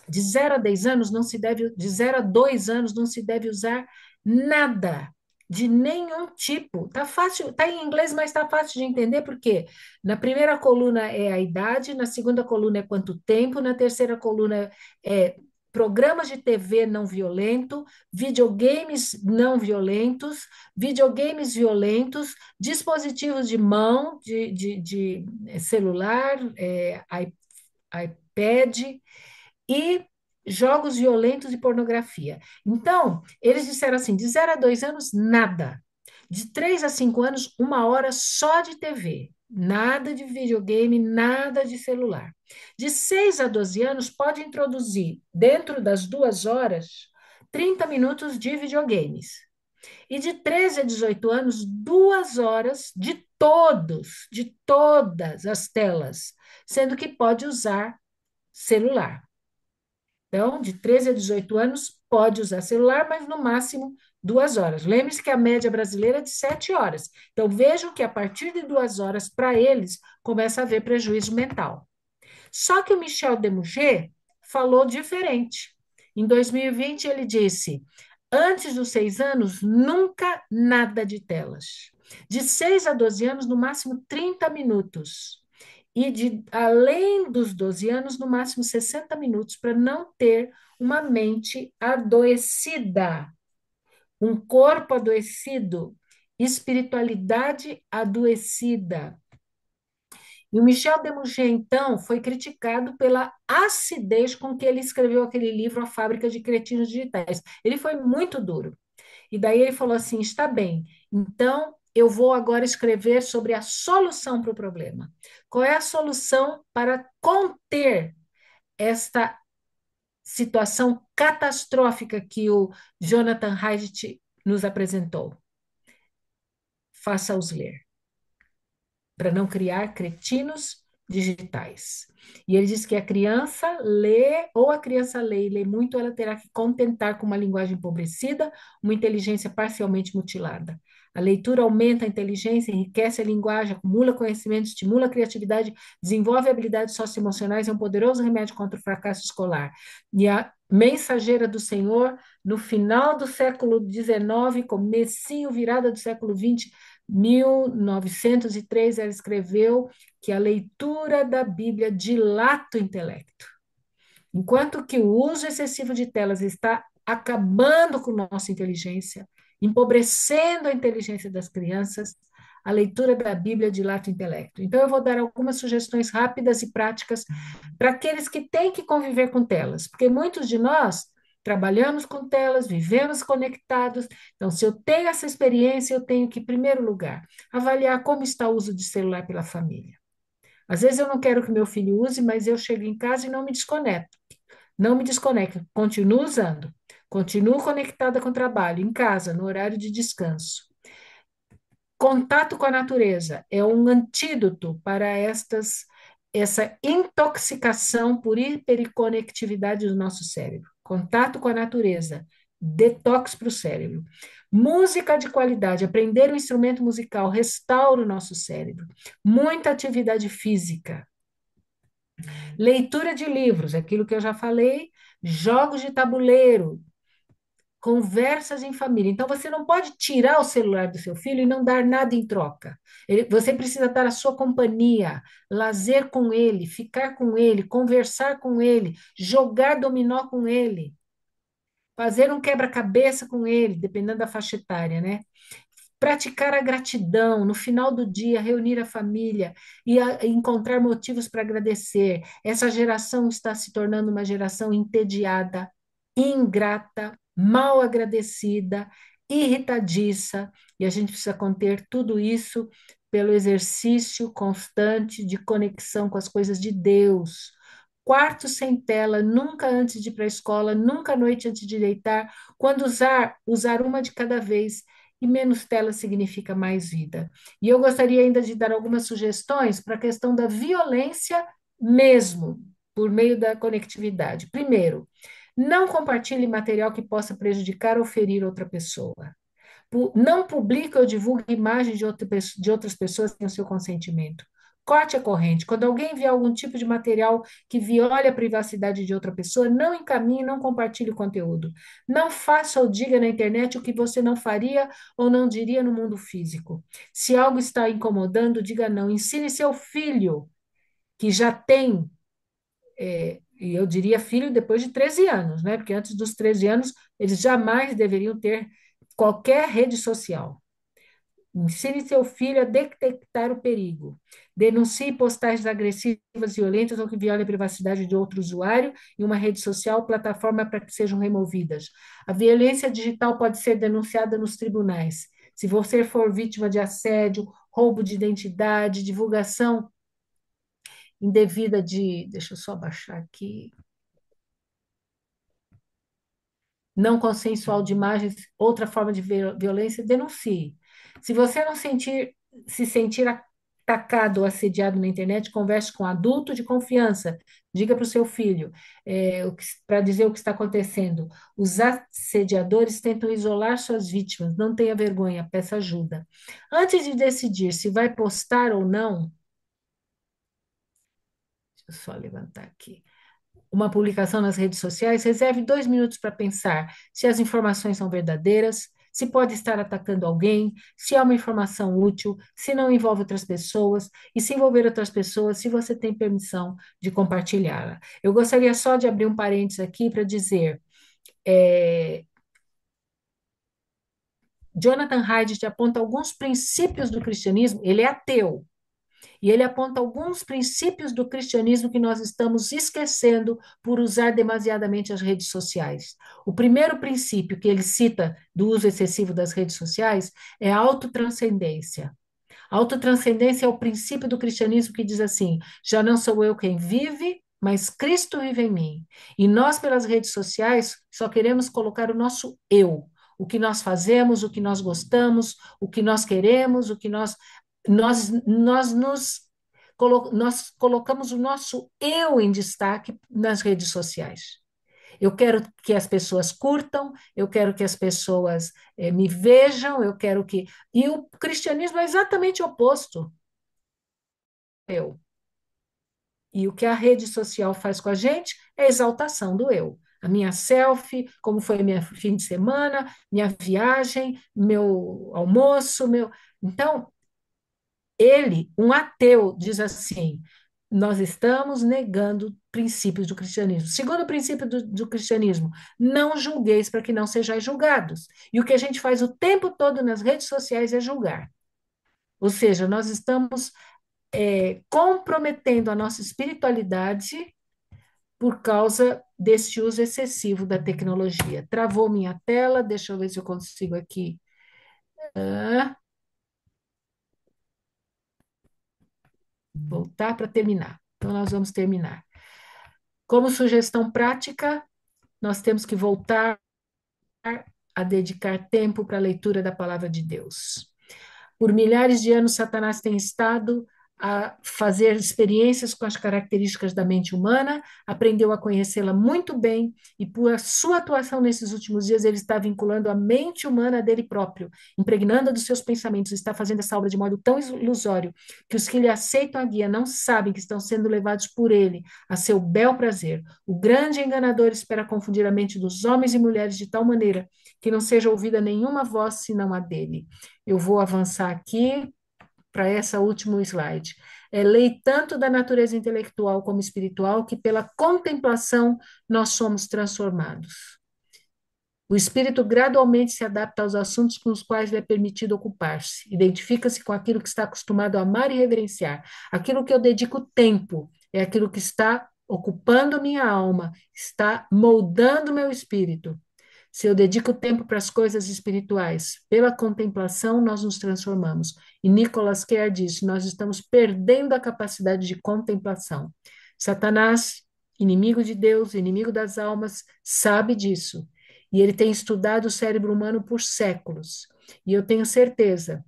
de 0 a 10 anos não se deve, de 0 a 2 anos não se deve usar nada de nenhum tipo. Tá fácil, tá em inglês, mas tá fácil de entender porque na primeira coluna é a idade, na segunda coluna é quanto tempo, na terceira coluna é programas de TV não violento, videogames não violentos, videogames violentos, dispositivos de mão, de celular, iPad, e jogos violentos e pornografia. Então, eles disseram assim: de 0 a 2 anos, nada. De 3 a 5 anos, 1 hora só de TV. Nada de videogame, nada de celular. De 6 a 12 anos, pode introduzir, dentro das 2 horas, 30 minutos de videogames. E de 13 a 18 anos, 2 horas de todas as telas, sendo que pode usar celular. Então, de 13 a 18 anos, pode usar celular, mas no máximo 2 horas. Lembre-se que a média brasileira é de 7 horas. Então, vejam que a partir de 2 horas, para eles, começa a haver prejuízo mental. Só que o Michel Desmouget falou diferente. Em 2020, ele disse: antes dos 6 anos, nunca nada de telas. De 6 a 12 anos, no máximo 30 minutos e de além dos 12 anos, no máximo 60 minutos, para não ter uma mente adoecida, um corpo adoecido, espiritualidade adoecida. E o Michel Desmouget, então, foi criticado pela acidez com que ele escreveu aquele livro, A Fábrica de Cretinos Digitais. Ele foi muito duro. E daí ele falou assim: está bem, então eu vou agora escrever sobre a solução para o problema. Qual é a solução para conter esta situação catastrófica que o Jonathan Haidt nos apresentou? Faça-os ler, para não criar cretinos digitais. E ele diz que a criança lê, ou a criança lê e lê muito, ela terá que contentar com uma linguagem empobrecida, uma inteligência parcialmente mutilada. A leitura aumenta a inteligência, enriquece a linguagem, acumula conhecimento, estimula a criatividade, desenvolve habilidades socioemocionais, é um poderoso remédio contra o fracasso escolar. E a mensageira do Senhor, no final do século XIX, comecinho, virada do século XX, 1903, ela escreveu que a leitura da Bíblia dilata o intelecto. Enquanto que o uso excessivo de telas está acabando com nossa inteligência, empobrecendo a inteligência das crianças, a leitura da Bíblia dilata o intelecto. Então, eu vou dar algumas sugestões rápidas e práticas para aqueles que têm que conviver com telas, porque muitos de nós trabalhamos com telas, vivemos conectados. Então, se eu tenho essa experiência, eu tenho que, em primeiro lugar, avaliar como está o uso de celular pela família. Às vezes eu não quero que meu filho use, mas eu chego em casa e não me desconecto. Não me desconecto, continuo usando. Continuo conectada com o trabalho, em casa, no horário de descanso. Contato com a natureza é um antídoto para essa intoxicação por hiperconectividade do nosso cérebro. Contato com a natureza, detox para o cérebro. Música de qualidade, aprender um instrumento musical restaura o nosso cérebro. Muita atividade física. Leitura de livros, aquilo que eu já falei, jogos de tabuleiro, conversas em família. Então, você não pode tirar o celular do seu filho e não dar nada em troca. Você precisa dar a sua companhia, lazer com ele, ficar com ele, conversar com ele, jogar dominó com ele, fazer um quebra-cabeça com ele, dependendo da faixa etária, né? Praticar a gratidão, no final do dia, reunir a família e encontrar motivos para agradecer. Essa geração está se tornando uma geração entediada, ingrata, mal agradecida, irritadiça, e a gente precisa conter tudo isso pelo exercício constante de conexão com as coisas de Deus. Quarto sem tela, nunca antes de ir para a escola, nunca à noite antes de deitar. Quando usar uma de cada vez, e menos tela significa mais vida. E eu gostaria ainda de dar algumas sugestões para a questão da violência mesmo, por meio da conectividade. Primeiro, não compartilhe material que possa prejudicar ou ferir outra pessoa. Não publique ou divulgue imagens de outras pessoas sem o seu consentimento. Corte a corrente. Quando alguém enviar algum tipo de material que viole a privacidade de outra pessoa, não encaminhe, não compartilhe o conteúdo. Não faça ou diga na internet o que você não faria ou não diria no mundo físico. Se algo está incomodando, diga não. Ensine seu filho, que já tem, e eu diria filho depois de 13 anos, né? Porque antes dos 13 anos, eles jamais deveriam ter qualquer rede social. Ensine seu filho a detectar o perigo. Denuncie postagens agressivas, violentas ou que violem a privacidade de outro usuário em uma rede social, plataforma para que sejam removidas. A violência digital pode ser denunciada nos tribunais. Se você for vítima de assédio, roubo de identidade, divulgação indevida de. Deixa eu só baixar aqui. Não consensual de imagens, outra forma de violência, denuncie. Se você não se sentir atacado ou assediado na internet, converse com um adulto de confiança. Diga para o seu filho, para dizer o que está acontecendo. Os assediadores tentam isolar suas vítimas. Não tenha vergonha, peça ajuda. Antes de decidir se vai postar ou não, deixa eu só levantar aqui uma publicação nas redes sociais, reserve 2 minutos para pensar se as informações são verdadeiras, se pode estar atacando alguém, se é uma informação útil, se não envolve outras pessoas, e se envolver outras pessoas, se você tem permissão de compartilhá-la. Eu gostaria só de abrir um parênteses aqui para dizer, Jonathan Haidt aponta alguns princípios do cristianismo, ele é ateu, E ele aponta alguns princípios do cristianismo que nós estamos esquecendo por usar demasiadamente as redes sociais. O primeiro princípio que ele cita do uso excessivo das redes sociais é a autotranscendência. A autotranscendência é o princípio do cristianismo que diz assim: já não sou eu quem vive, mas Cristo vive em mim. E nós, pelas redes sociais, só queremos colocar o nosso eu, o que nós fazemos, o que nós gostamos, o que nós queremos, o que nós colocamos o nosso eu em destaque nas redes sociais. Eu quero que as pessoas curtam, eu quero que as pessoas me vejam, eu quero que. E o cristianismo é exatamente o oposto. Eu. E o que a rede social faz com a gente é a exaltação do eu. A minha selfie, como foi meu fim de semana, minha viagem, meu almoço, meu. Então, ele, um ateu, diz assim: nós estamos negando princípios do cristianismo. Segundo princípio do cristianismo, não julgueis para que não sejais julgados. E o que a gente faz o tempo todo nas redes sociais é julgar. Ou seja, nós estamos comprometendo a nossa espiritualidade por causa desse uso excessivo da tecnologia. Travou minha tela, deixa eu ver se eu consigo aqui. Voltar para terminar. Então, nós vamos terminar. Como sugestão prática, nós temos que voltar a dedicar tempo para a leitura da palavra de Deus. Por milhares de anos, Satanás tem estado a fazer experiências com as características da mente humana, aprendeu a conhecê-la muito bem, e por sua atuação nesses últimos dias, ele está vinculando a mente humana dele próprio, impregnando-a dos seus pensamentos, está fazendo essa obra de modo tão ilusório que os que lhe aceitam a guia não sabem que estão sendo levados por ele a seu bel prazer. O grande enganador espera confundir a mente dos homens e mulheres de tal maneira que não seja ouvida nenhuma voz senão a dele. Eu vou avançar aqui para essa último slide. É lei tanto da natureza intelectual como espiritual que pela contemplação nós somos transformados. O espírito gradualmente se adapta aos assuntos com os quais lhe é permitido ocupar-se. Identifica-se com aquilo que está acostumado a amar e reverenciar. Aquilo que eu dedico tempo é aquilo que está ocupando minha alma, está moldando meu espírito. Se eu dedico tempo para as coisas espirituais, pela contemplação nós nos transformamos. E Nicholas Kerr disse: nós estamos perdendo a capacidade de contemplação. Satanás, inimigo de Deus, inimigo das almas, sabe disso. E ele tem estudado o cérebro humano por séculos. E eu tenho certeza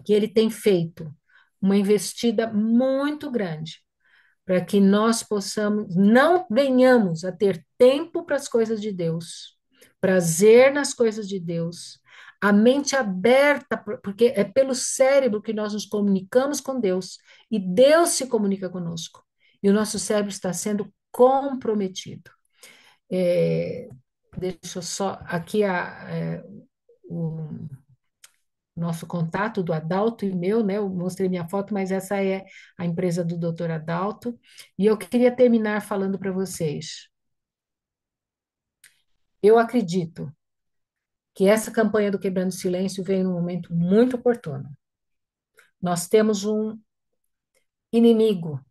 que ele tem feito uma investida muito grande para que nós possamos, não venhamos a ter tempo para as coisas de Deus, prazer nas coisas de Deus, a mente aberta, porque é pelo cérebro que nós nos comunicamos com Deus, e Deus se comunica conosco, e o nosso cérebro está sendo comprometido. É, deixa eu só, aqui o nosso contato do Adalto e meu, né? Eu mostrei minha foto, mas essa é a empresa do Dr. Adalto. E eu queria terminar falando para vocês. Eu acredito que essa campanha do Quebrando Silêncio veio num momento muito oportuno. Nós temos um inimigo.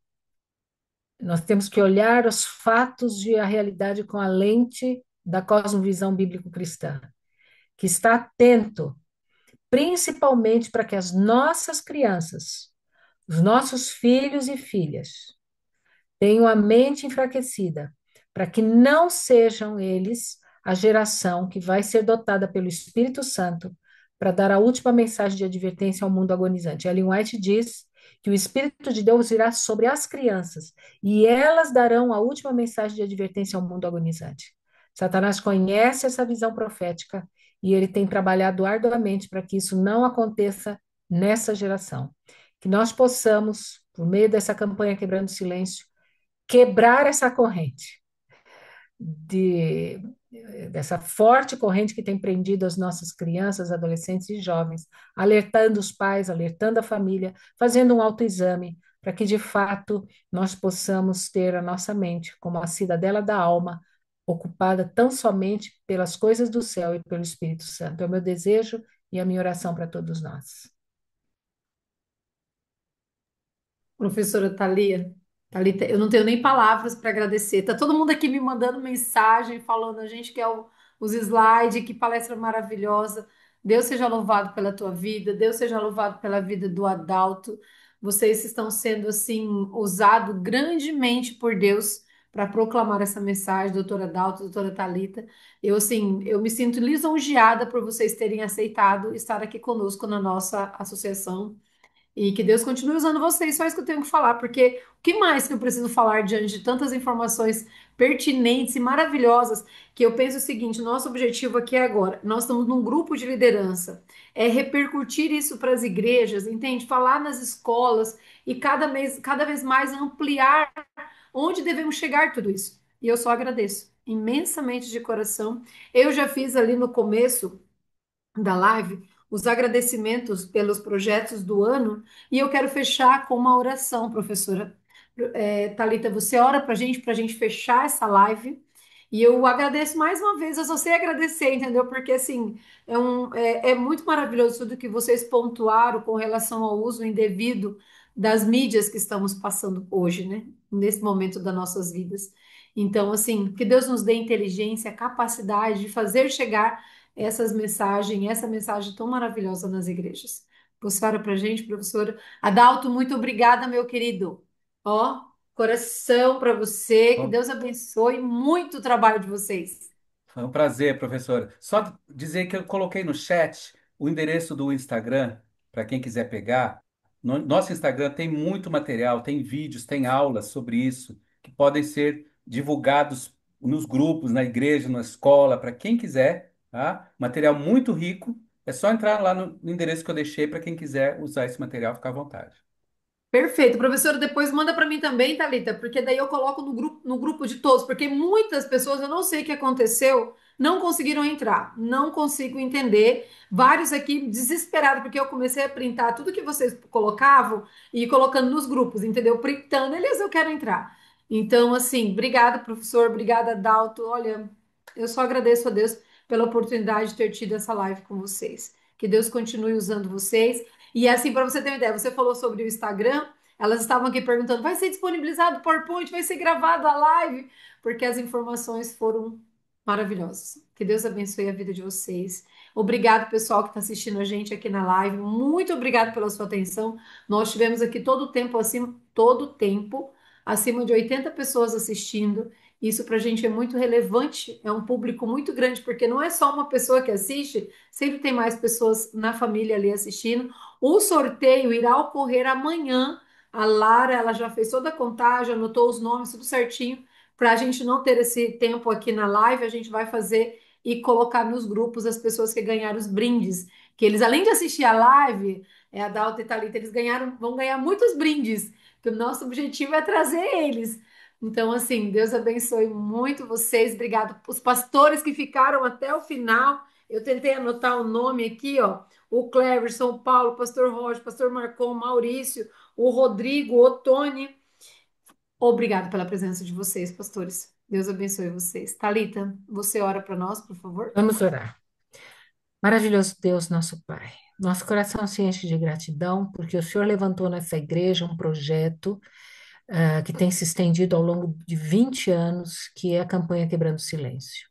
Nós temos que olhar os fatos e a realidade com a lente da cosmovisão bíblico-cristã, que está atento, principalmente para que as nossas crianças, os nossos filhos e filhas, tenham a mente enfraquecida, para que não sejam eles a geração que vai ser dotada pelo Espírito Santo para dar a última mensagem de advertência ao mundo agonizante. Ellen White diz que o Espírito de Deus virá sobre as crianças e elas darão a última mensagem de advertência ao mundo agonizante. Satanás conhece essa visão profética e ele tem trabalhado arduamente para que isso não aconteça nessa geração. Que nós possamos, por meio dessa campanha Quebrando o Silêncio, quebrar essa corrente de, dessa forte corrente que tem prendido as nossas crianças, adolescentes e jovens, alertando os pais, alertando a família, fazendo um autoexame, para que de fato nós possamos ter a nossa mente como a cidadela da alma, ocupada tão somente pelas coisas do céu e pelo Espírito Santo. É o meu desejo e a minha oração para todos nós. Professora Thalita, eu não tenho nem palavras para agradecer. Tá todo mundo aqui me mandando mensagem, falando a gente quer os slides, que palestra maravilhosa. Deus seja louvado pela tua vida, Deus seja louvado pela vida do Adalto. Vocês estão sendo assim usados grandemente por Deus para proclamar essa mensagem, doutora Adalto, doutora Thalita. Eu assim, eu me sinto lisonjeada por vocês terem aceitado estar aqui conosco na nossa associação. E que Deus continue usando vocês, só isso que eu tenho que falar, porque o que mais que eu preciso falar diante de tantas informações pertinentes e maravilhosas, que eu penso o seguinte, nosso objetivo aqui é agora, nós estamos num grupo de liderança, é repercutir isso para as igrejas, entende? Falar nas escolas e cada vez mais ampliar onde devemos chegar tudo isso. E eu só agradeço imensamente de coração. Eu já fiz ali no começo da live os agradecimentos pelos projetos do ano e eu quero fechar com uma oração, professora. Thalita, você ora para a gente fechar essa live. E eu agradeço mais uma vez, eu só sei agradecer, entendeu? Porque assim, é muito maravilhoso tudo que vocês pontuaram com relação ao uso indevido das mídias que estamos passando hoje, né? Nesse momento das nossas vidas. Então, assim, que Deus nos dê inteligência, capacidade de fazer chegar essa mensagem tão maravilhosa nas igrejas. Você ora pra gente, professora. Adalto, muito obrigada, meu querido. Ó, coração para você, que Deus abençoe muito o trabalho de vocês. Foi um prazer, professora. Só dizer que eu coloquei no chat o endereço do Instagram, para quem quiser pegar. Nosso Instagram tem muito material, tem vídeos, tem aulas sobre isso, que podem ser divulgados nos grupos, na igreja, na escola, para quem quiser, tá? Material muito rico. É só entrar lá no endereço que eu deixei para quem quiser usar esse material, ficar à vontade. Perfeito, professora, depois manda para mim também, Thalita, porque daí eu coloco no grupo de todos, porque muitas pessoas, eu não sei o que aconteceu, não conseguiram entrar, não consigo entender. Vários aqui desesperados, porque eu comecei a printar tudo que vocês colocavam e ir colocando nos grupos, entendeu? Printando, eles, eu quero entrar. Então, assim, obrigada, professor, obrigada, Dalto. Olha, eu só agradeço a Deus pela oportunidade de ter tido essa live com vocês. Que Deus continue usando vocês. E assim, para você ter uma ideia, você falou sobre o Instagram, elas estavam aqui perguntando: vai ser disponibilizado o PowerPoint, vai ser gravado a live? Porque as informações foram maravilhosas. Que Deus abençoe a vida de vocês. Obrigado, pessoal, que está assistindo a gente aqui na live. Muito obrigado pela sua atenção. Nós tivemos aqui todo o tempo, acima de 80 pessoas assistindo. Isso para a gente é muito relevante, é um público muito grande, porque não é só uma pessoa que assiste, sempre tem mais pessoas na família ali assistindo. O sorteio irá ocorrer amanhã. A Lara, ela já fez toda a contagem, anotou os nomes, tudo certinho. Para a gente não ter esse tempo aqui na live, a gente vai fazer e colocar nos grupos as pessoas que ganharam os brindes. Que eles, além de assistir a live, a Dalta e Thalita, eles vão ganhar muitos brindes. Que o nosso objetivo é trazer eles. Então, assim, Deus abençoe muito vocês. Obrigado. Os pastores que ficaram até o final. Eu tentei anotar o nome aqui, ó, o Cleverson, o Paulo, o Pastor Roger, o Pastor Marcon, o Maurício, o Rodrigo, o Tony. Obrigado pela presença de vocês, pastores. Deus abençoe vocês. Talita, você ora para nós, por favor? Vamos orar. Maravilhoso Deus, nosso Pai. Nosso coração se enche de gratidão, porque o Senhor levantou nessa igreja um projeto que tem se estendido ao longo de 20 anos, que é a campanha Quebrando o Silêncio.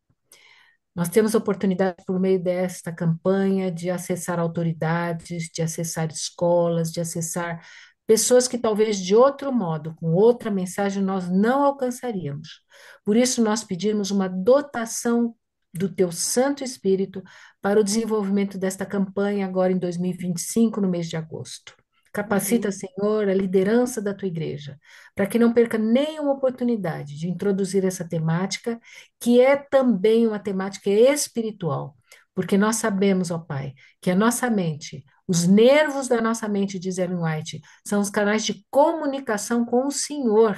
Nós temos a oportunidade, por meio desta campanha, de acessar autoridades, de acessar escolas, de acessar pessoas que talvez de outro modo, com outra mensagem, nós não alcançaríamos. Por isso, nós pedimos uma dotação do Teu Santo Espírito para o desenvolvimento desta campanha agora em 2025, no mês de agosto. Capacita, Amém. Senhor, a liderança da Tua igreja, para que não perca nenhuma oportunidade de introduzir essa temática que é também uma temática espiritual, porque nós sabemos, ó Pai, que a nossa mente, os nervos da nossa mente, diz Ellen White, são os canais de comunicação com o Senhor.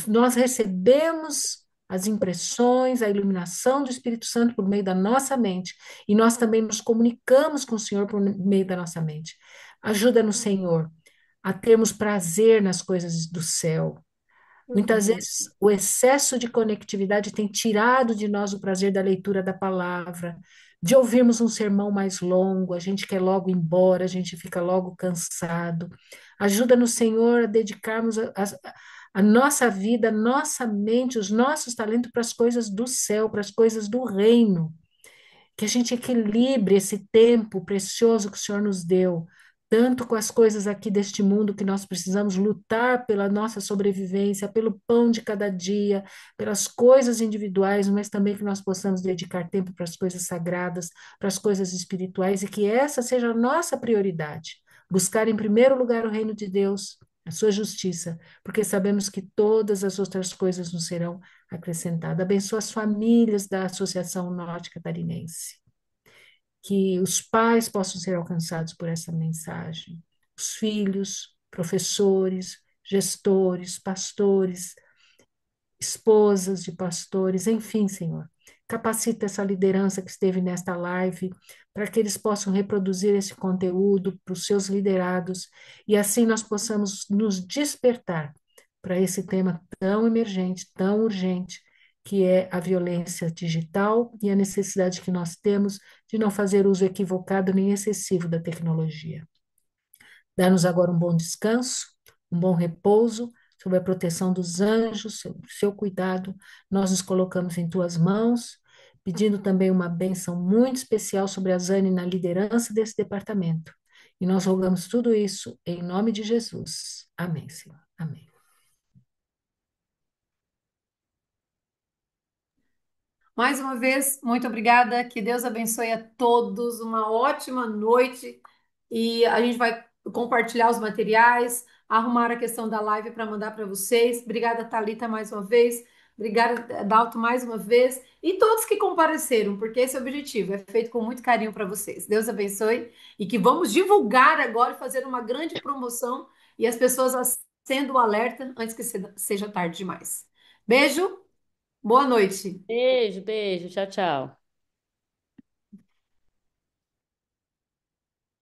Nós recebemos as impressões, a iluminação do Espírito Santo por meio da nossa mente, e nós também nos comunicamos com o Senhor por meio da nossa mente. Ajuda-nos, Senhor, a termos prazer nas coisas do céu. Muitas Uhum. vezes o excesso de conectividade tem tirado de nós o prazer da leitura da palavra, de ouvirmos um sermão mais longo, a gente quer logo ir embora, a gente fica logo cansado. Ajuda-nos, Senhor, a dedicarmos a nossa vida, a nossa mente, os nossos talentos para as coisas do céu, para as coisas do reino, que a gente equilibre esse tempo precioso que o Senhor nos deu, tanto com as coisas aqui deste mundo que nós precisamos lutar pela nossa sobrevivência, pelo pão de cada dia, pelas coisas individuais, mas também que nós possamos dedicar tempo para as coisas sagradas, para as coisas espirituais e que essa seja a nossa prioridade. Buscar em primeiro lugar o reino de Deus, a sua justiça, porque sabemos que todas as outras coisas nos serão acrescentadas. Abençoa as famílias da Associação Norte Catarinense, que os pais possam ser alcançados por essa mensagem, os filhos, professores, gestores, pastores, esposas de pastores, enfim, Senhor. Capacita essa liderança que esteve nesta live para que eles possam reproduzir esse conteúdo para os seus liderados e assim nós possamos nos despertar para esse tema tão emergente, tão urgente, que é a violência digital e a necessidade que nós temos de não fazer uso equivocado nem excessivo da tecnologia. Dá-nos agora um bom descanso, um bom repouso, sob a proteção dos anjos, seu cuidado. Nós nos colocamos em tuas mãos, pedindo também uma bênção muito especial sobre a Zane na liderança desse departamento. E nós rogamos tudo isso em nome de Jesus. Amém, Senhor. Amém. Mais uma vez, muito obrigada. Que Deus abençoe a todos. Uma ótima noite. E a gente vai compartilhar os materiais, arrumar a questão da live para mandar para vocês. Obrigada, Thalita, mais uma vez. Obrigada, Dalto, mais uma vez. E todos que compareceram, porque esse é o objetivo. É feito com muito carinho para vocês. Deus abençoe. E que vamos divulgar agora e fazer uma grande promoção e as pessoas acendam o alerta antes que seja tarde demais. Beijo, boa noite. Beijo, beijo. Tchau, tchau.